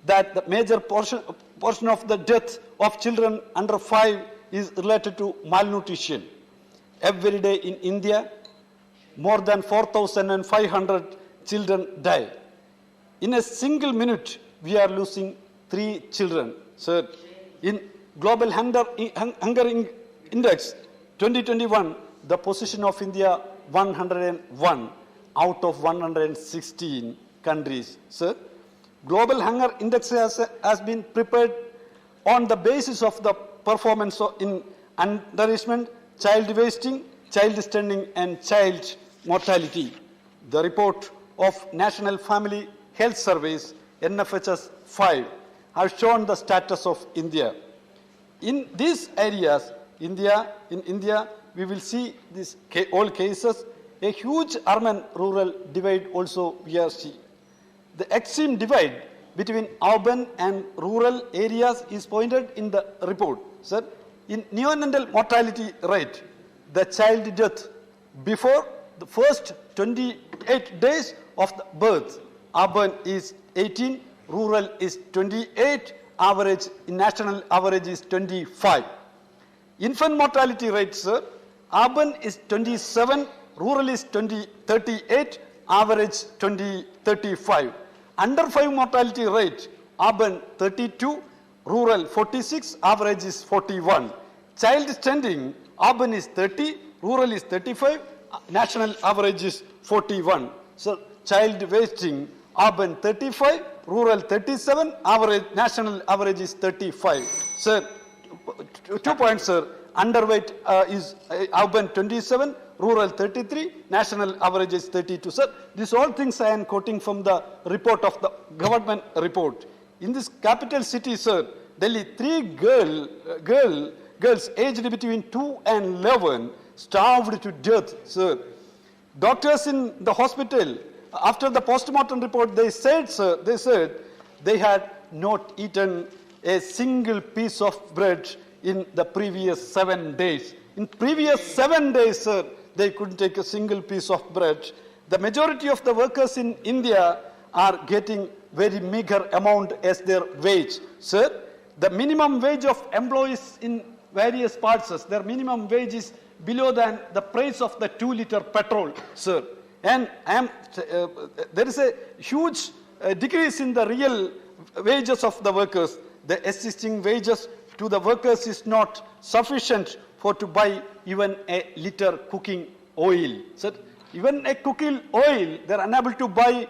that the major portion of the death of children under 5 is related to malnutrition. every day in India. More than 4,500 children die. In a single minute, we are losing 3 children. Sir, in Global Hunger Index 2021, the position of India 101 out of 116 countries. Sir, Global Hunger Index has been prepared on the basis of the performance in undernourishment, child wasting, child stunting, and child mortality. The report of National Family Health Service, NFHS 5, has shown the status of India. In these areas, in India, we will see these all cases. A huge urban-rural divide also we are seeing. The extreme divide between urban and rural areas is pointed in the report. Sir, in neonatal mortality rate, the child death before the first 28 days of the birth, urban is 18, rural is 28, average, national average is 25. Infant mortality rate, sir, urban is 27, rural is 38, average 35. Under 5 mortality rate, urban 32, rural 46, average is 41. Child stunting, urban is 30, rural is 35, national average is 41. So child wasting, urban 35, rural 37, average, national average is 35. Sir, 2 points, sir. Underweight is urban 27, rural 33, national average is 32. Sir, these all things I am quoting from the report of the government report. In this capital city, sir, Delhi, 3 girls aged between 2 and 11 starved to death, sir. Doctors in the hospital, after the postmortem report, they said, sir, they had not eaten a single piece of bread in the previous 7 days. In previous 7 days, sir, they couldn't take a single piece of bread. The majority of the workers in India are getting very meager amount as their wage. Sir, the minimum wage of employees in various parts, their minimum wage is below than the price of the 2-liter petrol, sir. And there is a huge decrease in the real wages of the workers. The existing wages to the workers is not sufficient for to buy even a liter cooking oil. So even a cooking oil, they are unable to buy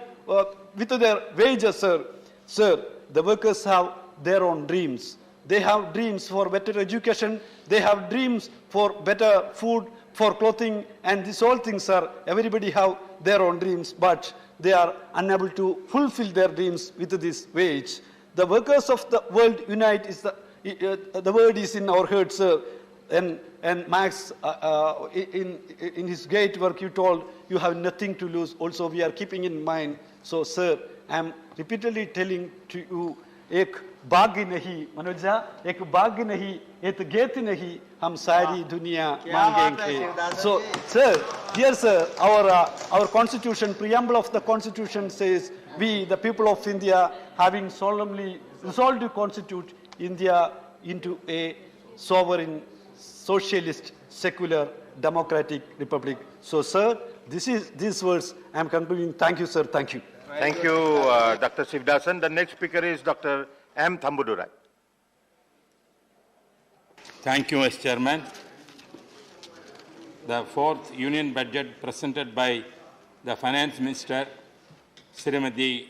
with their wages, sir. Sir, the workers have their own dreams. They have dreams for better education. They have dreams for better food, for clothing, and these all things are, everybody have their own dreams, but they are unable to fulfill their dreams with this wage. The workers of the world unite is the word is in our hearts, sir. And Max, in his great work, you told you have nothing to lose. Also, we are keeping in mind. So, sir, I am repeatedly telling to you, एक भाग्य नहीं मनोजा एक भाग्य नहीं एक गेत नहीं हम सारी दुनिया मांगेंगे. So, sir, dear sir, our constitution, preamble of the constitution says, we, the people of India, having solemnly resolved to constitute India into a sovereign, socialist, secular, democratic republic. So, sir, these words I am concluding. Thank you, sir. Thank you. Thank you, Dr. Sivdasan. The next speaker is Dr. M. Thambudurai. Thank you, Mr. Chairman. The 4th Union Budget presented by the Finance Minister, Srimati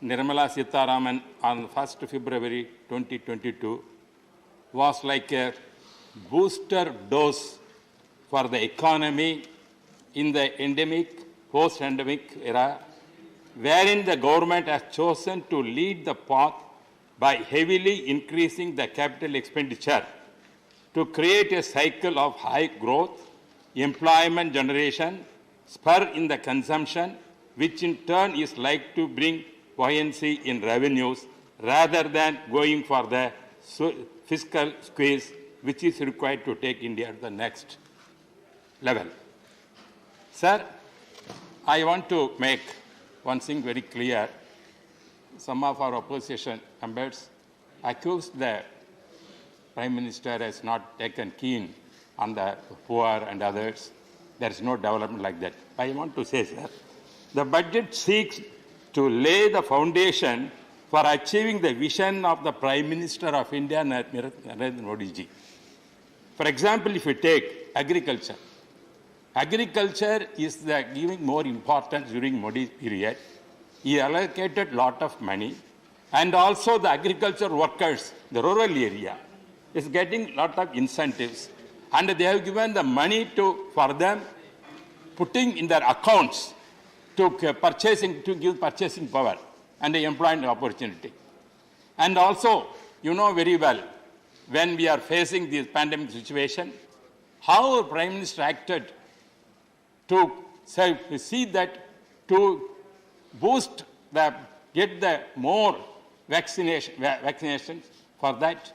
Nirmala Sitharaman, on 1st February 2022 was like a booster dose for the economy in the endemic, post-endemic era, wherein the government has chosen to lead the path by heavily increasing the capital expenditure to create a cycle of high growth, employment generation, spur in the consumption, which in turn is likely to bring buoyancy in revenues rather than going for the fiscal squeeze, which is required to take India to the next level. Sir, I want to make one thing very clear. Some of our opposition members accused the Prime Minister has not taken keen on the poor and others. There is no development like that. I want to say, sir, the budget seeks to lay the foundation for achieving the vision of the Prime Minister of India, Narendra Modi ji. For example, if you take agriculture, agriculture is giving more importance during Modi period. He allocated lot of money, and also the agriculture workers, the rural area, is getting lot of incentives, and they have given the money for them, putting in their accounts to give purchasing power and the employment opportunity. And also, you know very well, when we are facing this pandemic situation, how the Prime Minister acted to see that to boost get the more vaccinations for that,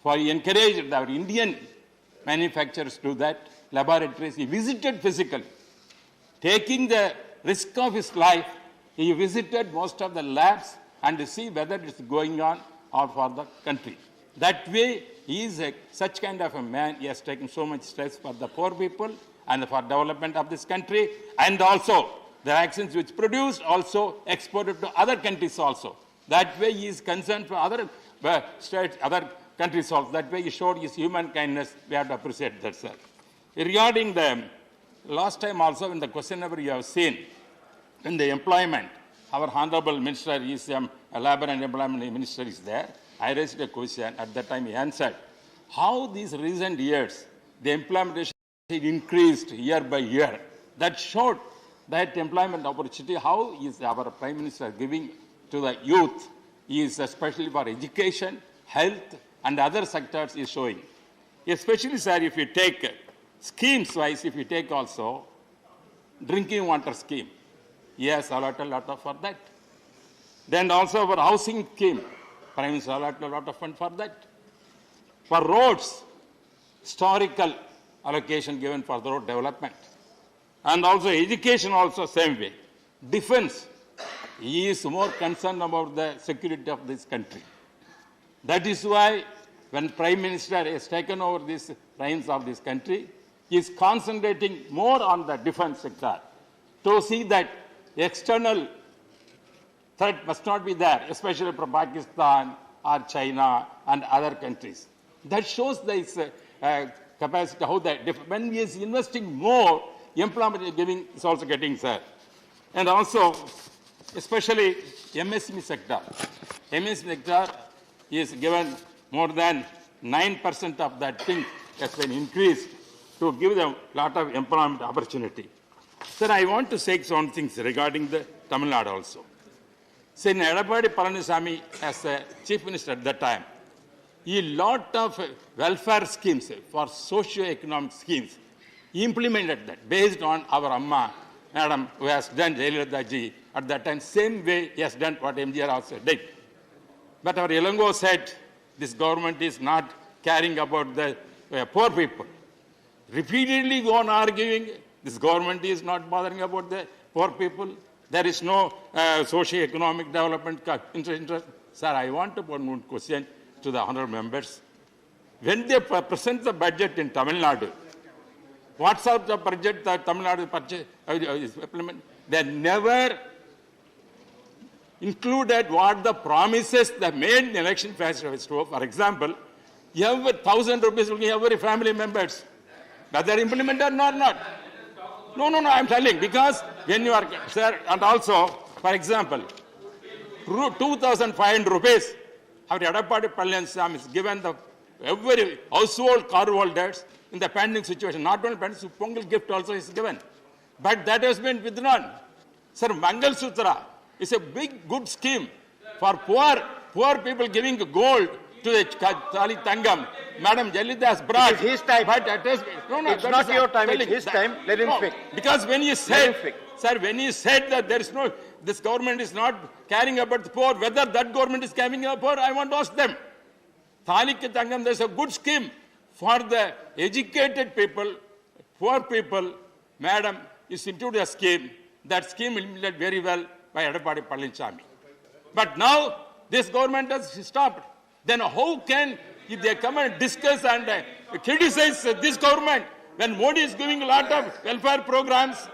for encourage our Indian manufacturers to that, laboratories. He visited physically, taking the risk of his life. He visited most of the labs and to see whether it's going on or for the country. That way, he is such kind of a man. He has taken so much stress for the poor people and for development of this country, and also the vaccines which produced also exported to other countries also. That way, he is concerned for other states, other countries also. That way, he showed his human kindness. We have to appreciate that, sir. Regarding the last time also in the question number you have seen, in the employment, our Honorable Minister is Labor and Employment Minister is there. I raised a question. At that time, he answered how these recent years the employment ratio increased year by year. That showed that employment opportunity. How is our Prime Minister giving to the youth? Is especially for education, health, and other sectors is showing. Especially, sir, if you take schemes-wise, if you take also drinking water scheme. Yes, allotted a lot of for that. Then also for housing scheme, Prime Minister allotted a lot of fund for that. For roads, historical allocation given for the road development. And also education also same way. Defense, he is more concerned about the security of this country. That is why when Prime Minister has taken over this reins of this country, he is concentrating more on the defense sector to see that external threat must not be there, especially from Pakistan or China and other countries. That shows this capacity, how that when he is investing more, employment is also getting, sir. And also, especially MSME sector. MSME sector is given more than 9% of that thing has been increased to give them a lot of employment opportunity. Sir, I want to say some things regarding the Tamil Nadu also. Sir, Edappadi Palaniswamy, as a Chief Minister at that time, a lot of welfare schemes for socio-economic schemes. He implemented that based on our Amma, Madam, who has done Jyotiraditya ji at that time, same way he has done what MGR also did. But our Elango said this government is not caring about the poor people. Repeatedly go on arguing this government is not bothering about the poor people. There is no socio-economic development interest. Sir, I want to put one question to the honourable members. When they present the budget in Tamil Nadu, what's up the budget that Tamil Nadu is implement? They never included what the promises they made in the election phase. For example, every 1,000 rupees will give every family members. Whether implemented or not. No, I'm telling, because when you are, sir, and also, for example, 2,500 rupees, our Edappadi Palaniswamy is given the every household car holders in the pandemic situation. Not only pandemic, Pongal gift also is given. But that has been withdrawn. Sir, Mangal Sutra is a big, good scheme for poor people giving gold to the Thali Tangam. Madam Jyotiraditya has brought. It is his time. But it's not your time, it's his time. Let him speak. Because when you said, sir, when you said that there is no, this government is not caring about the poor, whether that government is caring about the poor, I want to ask them. Thali Tangam, there is a good scheme for the educated people, poor people. Madam is into the scheme. That scheme implemented very well by Edappadi Palaniswamy. But now this government has stopped. Then how can if they come and discuss and criticize this government, when Modi is giving a lot of welfare programs,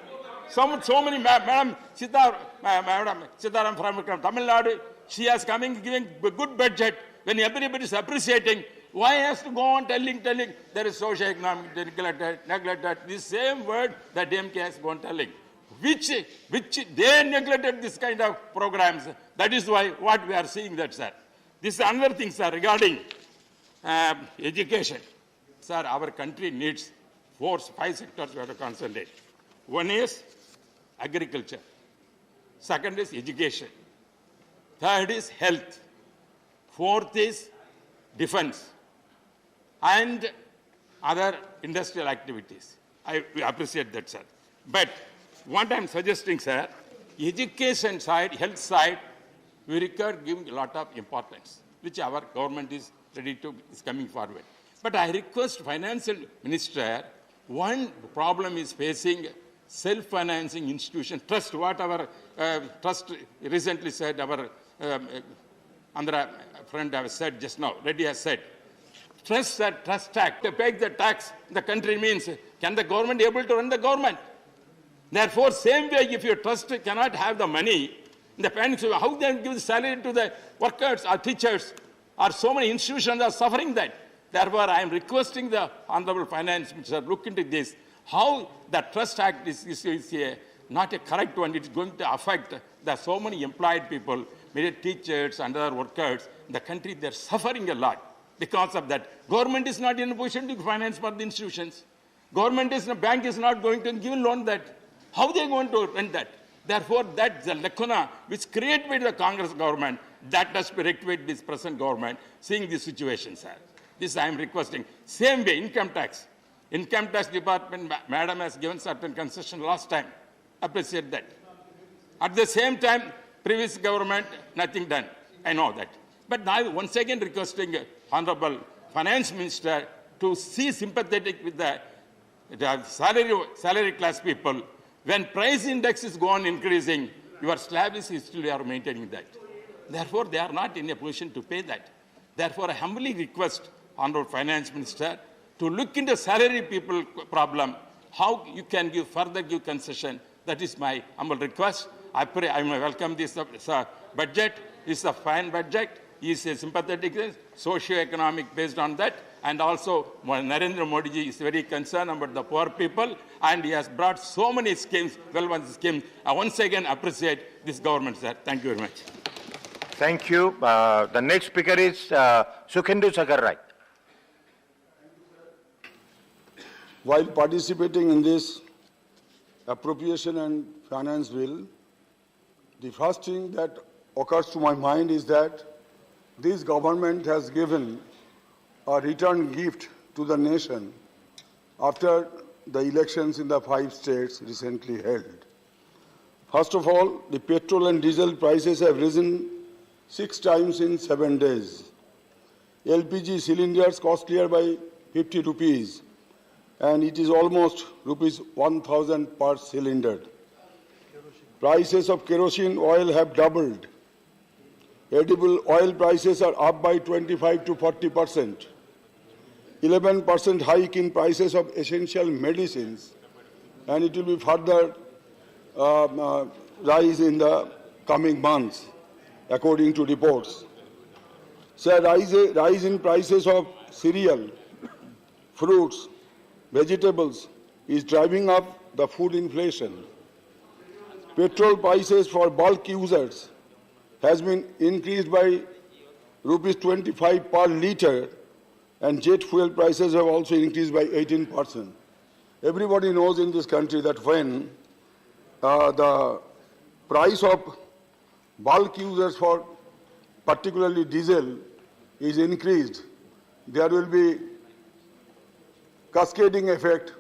so many, Madam Sitaram from Tamil Nadu, she has coming giving a good budget when everybody is appreciating. Why has to go on telling there is socio-economic neglected, this same word that DMK has gone telling. Which they neglected this kind of programs. That is why what we are seeing that, sir. This is another thing, sir, regarding education. Sir, our country needs 5 sectors we have to concentrate. One is agriculture. Second is education. Third is health. Fourth is defense and other industrial activities. We appreciate that, sir. But what I'm suggesting, sir, education side, health side, we require giving a lot of importance, which our government is coming forward. But I request Financial Minister, one problem is facing self-financing institution, trust, what our trust recently said, our Andhra friend has said just now, Reddy has said, trust tax, to pay the tax in the country means, can the government able to run the government? Therefore, same way, if your trust cannot have the money, in the parents, how they give salary to the workers or teachers, or so many institutions are suffering that. Therefore, I am requesting the Honorable Finance Minister look into this. How the Trust Act is not a correct one. It's going to affect the so many employed people, many teachers and other workers in the country. They're suffering a lot because of that. Government is not in a position to finance for the institutions. Government is, the bank is not going to give loan that. How they going to rent that? Therefore, that's the lacuna which created by the Congress government that has to rectify this present government, seeing this situation, sir. This I am requesting. Same way, income tax. Income tax department, madam has given certain concession last time. Appreciate that. At the same time, previous government, nothing done. I know that. But now, once again requesting Honorable Finance Minister to see sympathetic with the salary class people. When price index is gone increasing, your slab is still you are maintaining that. Therefore, they are not in a position to pay that. Therefore, I humbly request Honorable Finance Minister to look into salary people problem, how you can further give concession. That is my humble request. I pray I may welcome this budget. It's a fine budget. It's a sympathetic, socio-economic based on that. And also, Narendra Modi ji is very concerned about the poor people, and he has brought so many schemes, well-known schemes. I once again appreciate this government, sir. Thank you very much. Thank you. The next speaker is Sukhendu Sagar. While participating in this appropriation and finance bill, the first thing that occurs to my mind is that this government has given a return gift to the nation after the elections in the 5 states recently held. First of all, the petrol and diesel prices have risen 6 times in 7 days. LPG cylinders costlier by 50 rupees, and it is almost rupees 1,000 per cylinder. Prices of kerosene oil have doubled. Edible oil prices are up by 25 to 40%. 11% hike in prices of essential medicines, and it will be further rise in the coming months, according to reports. So, rise in prices of cereal, fruits, vegetables is driving up the food inflation. Petrol prices for bulk users has been increased by rupees 25 per litre, and jet fuel prices have also increased by 18%. Everybody knows in this country that when the price of bulk users for particularly diesel is increased, there will be cascading effect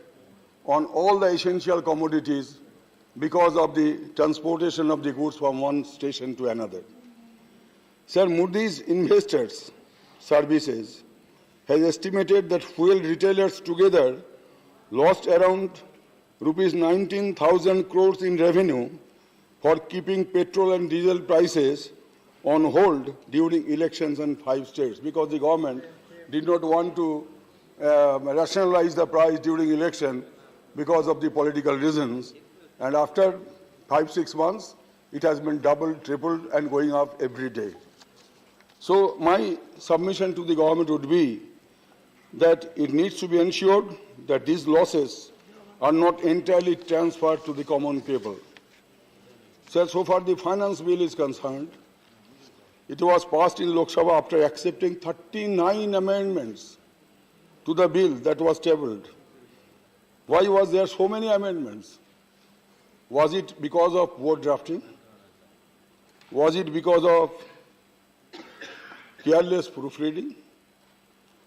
on all the essential commodities because of the transportation of the goods from one station to another. Sir, Moody's Investors Services has estimated that fuel retailers together lost around rupees 19,000 crores in revenue for keeping petrol and diesel prices on hold during elections in 5 states, because the government did not want to rationalize the price during election because of the political reasons. And after 5-6 months, it has been doubled, tripled, and going up every day. So my submission to the government would be that it needs to be ensured that these losses are not entirely transferred to the common people. So far the finance bill is concerned, it was passed in Lok Sabha after accepting 39 amendments to the bill that was tabled. Why was there so many amendments? Was it because of word drafting? Was it because of careless proofreading?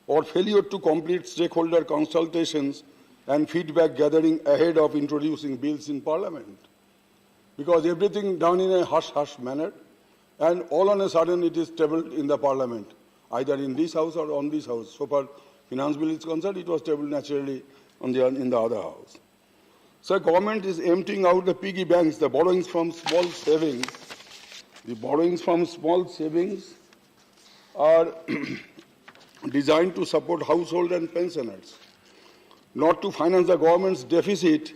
Or failure to complete stakeholder consultations and feedback gathering ahead of introducing bills in Parliament? Because everything done in a hush-hush manner, and all on a sudden it is tabled in the Parliament, either in this House or on this House. So far Finance Bill is concerned, it was tabled naturally in the other House. So government is emptying out the piggy banks, the borrowings from small savings. The borrowings from small savings are designed to support household and pensioners, not to finance the government's deficit.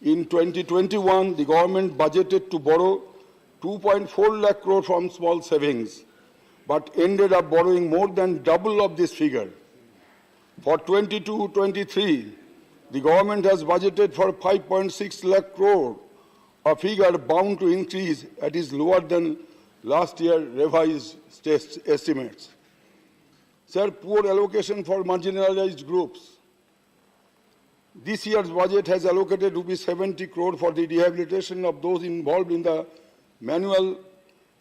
In 2021, the government budgeted to borrow 2.4 lakh crore from small savings, but ended up borrowing more than double of this figure. For 22-23, the government has budgeted for 5.6 lakh crore, a figure bound to increase and is lower than last year revised estimates. Sir, poor allocation for marginalized groups. This year's budget has allocated rupees 70 crore for the rehabilitation of those involved in the manual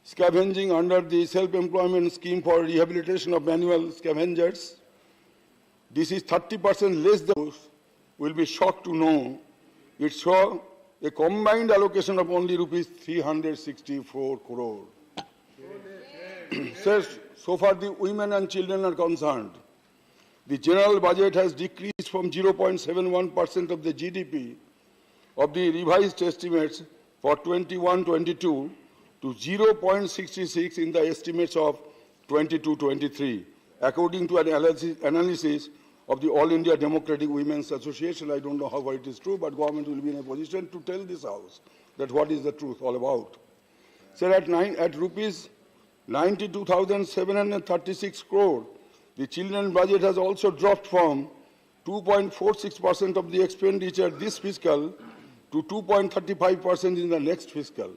scavenging under the self-employment scheme for rehabilitation of manual scavengers. This is 30% less than those. Will be shocked to know it saw a combined allocation of only rupees 364 crore. Sir, so far the women and children are concerned. The general budget has decreased from 0.71% of the GDP of the revised estimates for 21-22 to 0.66 in the estimates of 22-23, according to an analysis of the All India Democratic Women's Association. I don't know how it is true, but government will be in a position to tell this House that what is the truth all about. Sir, at rupees 92,736 crore, the children budget has also dropped from 2.46% of the expenditure this fiscal to 2.35% in the next fiscal.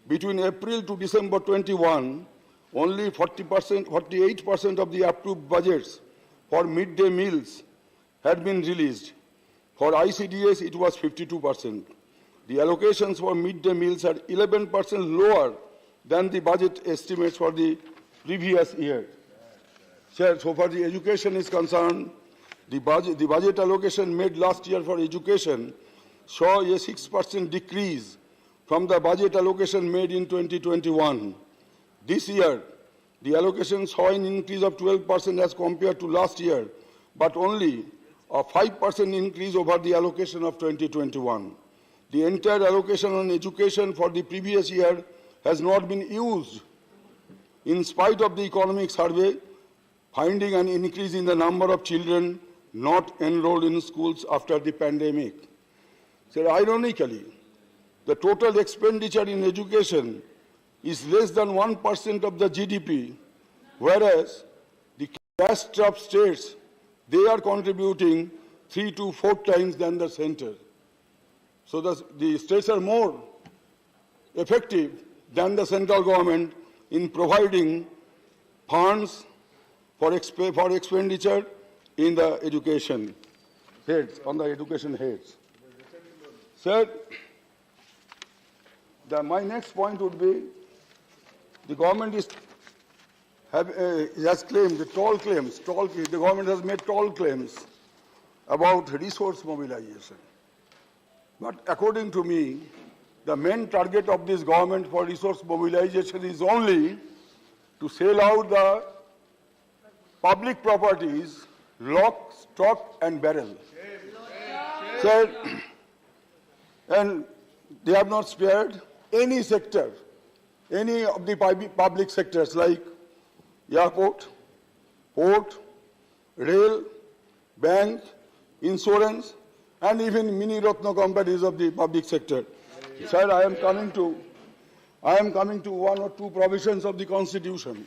Between April to December 21, only 48% of the approved budgets for midday meals had been released. For ICDS, it was 52%. The allocations for midday meals are 11% lower than the budget estimates for the previous year. Sir, so far the education is concerned, the budget allocation made last year for education saw a 6% decrease from the budget allocation made in 2021. This year, the allocation saw an increase of 12% as compared to last year, but only a 5% increase over the allocation of 2021. The entire allocation on education for the previous year has not been used, in spite of the economic survey finding an increase in the number of children not enrolled in schools after the pandemic. So ironically, the total expenditure in education is less than 1% of the GDP, whereas the cash-strapped states, they are contributing 3 to 4 times than the center. So the states are more effective than the central government in providing funds for expenditure in the education heads, on the education heads. Sir, my next point would be, the government has claimed, the government has made tall claims about resource mobilization. But according to me, the main target of this government for resource mobilization is only to sell out the public properties, lock, stock, and barrel. Sir, and they have not spared any sector, any of the public sectors like airport, port, rail, bank, insurance, and even mini Ratna companies of the public sector. Sir, I am coming to one or two provisions of the Constitution.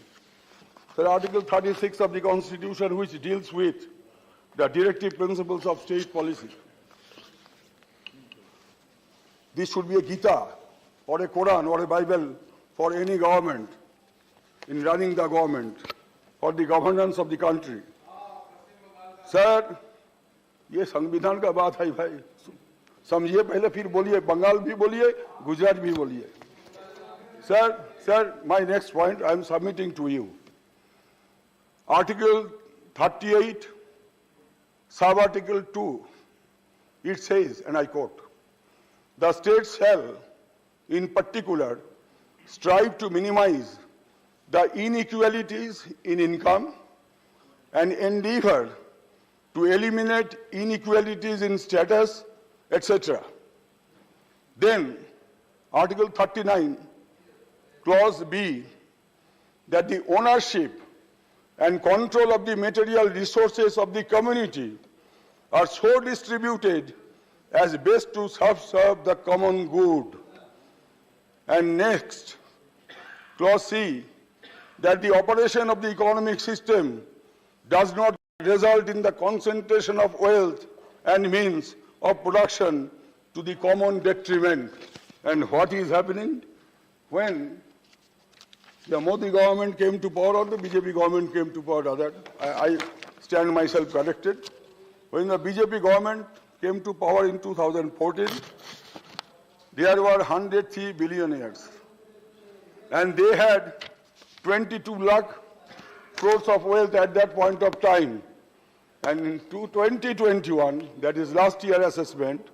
Sir, Article 36 of the Constitution, which deals with the directive principles of state policy. This should be a Gita or a Quran or a Bible for any government in running the government, for the governance of the country. Sir, ये संविधान का बात है भाई, समझिए पहले फिर बोलिए, बंगाल भी बोलिए, गुजरात भी बोलिए. Sir, my next point I am submitting to you. Article 38, sub-article 2, it says, and I quote, the states shall, in particular, strive to minimize the inequalities in income and endeavor to eliminate inequalities in status, etc. Then, Article 39, Clause B, that the ownership and control of the material resources of the community are so distributed as best to serve the common good. And next, Clause C, that the operation of the economic system does not result in the concentration of wealth and means of production to the common detriment. And what is happening? When the Modi government came to power or the BJP government came to power, rather, I stand myself corrected. When the BJP government came to power in 2014, there were 103 billionaires. And they had 22 lakh crores of wealth at that point of time. And in 2021, that is last year assessment,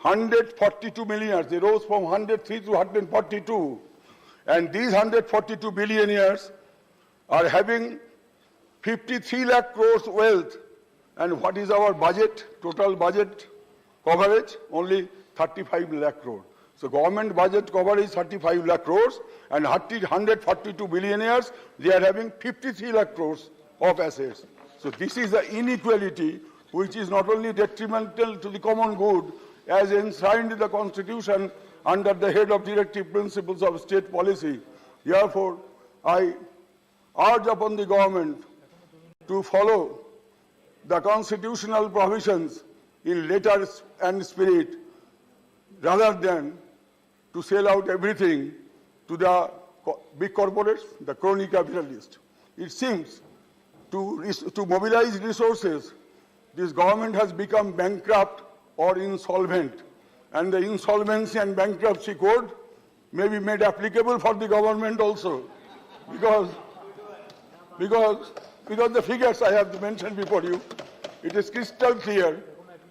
142 millionaires, they rose from 103 to 142. And these 142 billionaires are having 53 lakh crores wealth. And what is our budget, total budget coverage? Only 35 lakh crores. So government budget coverage is 35 lakh crores, and 142 billionaires, they are having 53 lakh crores of assets. So this is the inequality which is not only detrimental to the common good as enshrined in the Constitution under the head of directive principles of state policy. Therefore, I urge upon the government to follow the constitutional provisions in letter and spirit rather than to sell out everything to the big corporates, the crony capitalists. It seems to mobilize resources, this government has become bankrupt or insolvent, and the insolvency and bankruptcy code may be made applicable for the government also, because the figures I have mentioned before you, it is crystal clear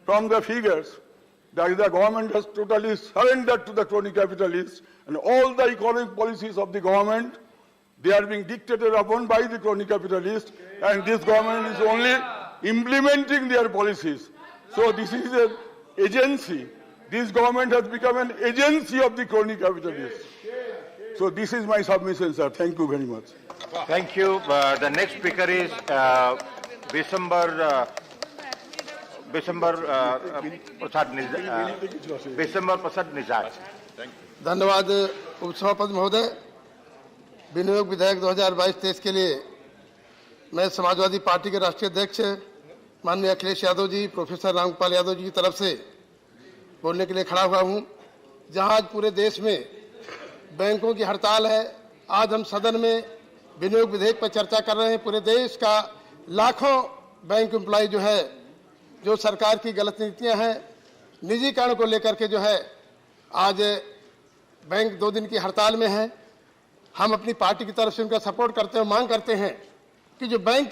from the figures that the government has totally surrendered to the crony capitalists, and all the economic policies of the government, they are being dictated upon by the crony capitalists, and this government is only implementing their policies. So this is an agency. This government has become an agency of the crony capitalists. So this is my submission, sir. Thank you very much. Thank you. The next speaker is Bisambar Prasad Nizar. धन्यवाद उपसभापति महोदय. विनियोग विधेयक 2022-23 के लिए मैं Samajwadi party के राष्ट्रीय अध्यक्ष माननीय अखिलेश यादव जी, प्रोफेसर रामगोपाल यादव जी की तरफ से बोलने के लिए खड़ा हुआ हूं. जहां आज पूरे देश में बैंकों की हड़ताल है, आज हम सदन में विनियोग विधेयक पर चर्चा कर रहे हैं. पूरे देश का लाखों बैंक एम्प्लॉय जो है, जो सरकार की गलत नीतियां हैं, निजीकरण को लेकर के जो है आज बैंक 2 दिन की हड़ताल में है. हम अपनी पार्टी की तरफ से उनका सपोर्ट करते हैं, मांग करते हैं कि जो बैंक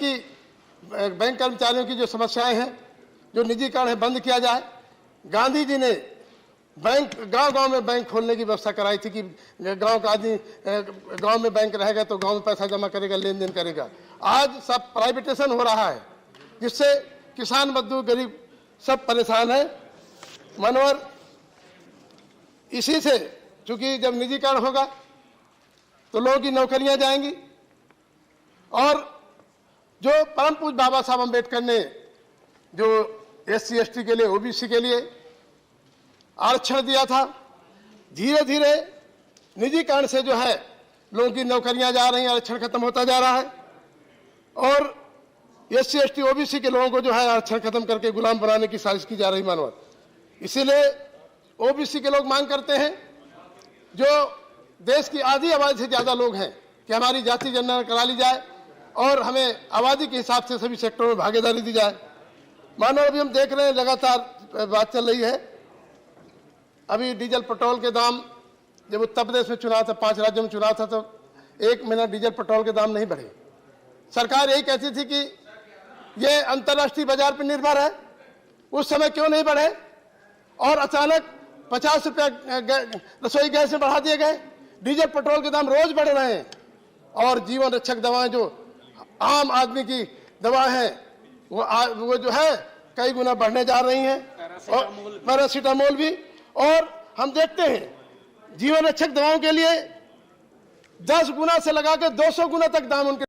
कर्मचारियों की जो समस्याएं हैं, जो निजीकरण है, बंद किया जाए. गांधी जी ने बैंक गांव-गांव में बैंक खोलने की व्यवस्था कराई थी कि गांव का आदमी गांव में बैंक रहेगा तो गांव में पैसा जमा करेगा, लेन देन करेगा. आज सब प्राइवेटेशन हो रहा है, जिससे किसान, मजदूर, गरीब सब परेशान है. मनोहर, इसी से चूंकि जब निजीकरण होगा तो लोगों की नौकरियां जाएंगी और जो परम पूज्य बाबा साहब अम्बेडकर ने जो SC ST के लिए, OBC के लिए आरक्षण दिया था, धीरे धीरे निजीकरण से जो है लोगों की नौकरियां जा रही हैं, आरक्षण खत्म होता जा रहा है और SC ST OBC के लोगों को जो है आरक्षण खत्म करके गुलाम बनाने की साजिश की जा रही मानवत। इसीलिए OBC के लोग मांग करते हैं, जो देश की आधी आबादी से ज्यादा लोग हैं, कि हमारी जाति जनगणना करा ली जाए और हमें आबादी के हिसाब से सभी सेक्टरों में भागीदारी दी जाए। मानो अभी हम देख रहे हैं, लगातार बात चल रही है, अभी डीजल पेट्रोल के दाम, जब उत्तर प्रदेश में चुनाव था, 5 राज्यों में चुनाव था, तो 1 महीना डीजल पेट्रोल के दाम नहीं बढ़े। सरकार यही कहती थी कि ये अंतर्राष्ट्रीय बाजार पर निर्भर है, उस समय क्यों नहीं बढ़े, और अचानक 50 रुपया रसोई गैस में बढ़ा दिए गए। डीजल पेट्रोल के दाम रोज बढ़ रहे हैं और जीवन रक्षक दवाएं जो आम आदमी की दवा है वो जो है कई गुना बढ़ने जा रही हैं, और पैरासीटामोल भी। और हम देखते हैं जीवन रक्षक दवाओं के लिए 10 गुना से लगा के 200 गुना तक दाम उनके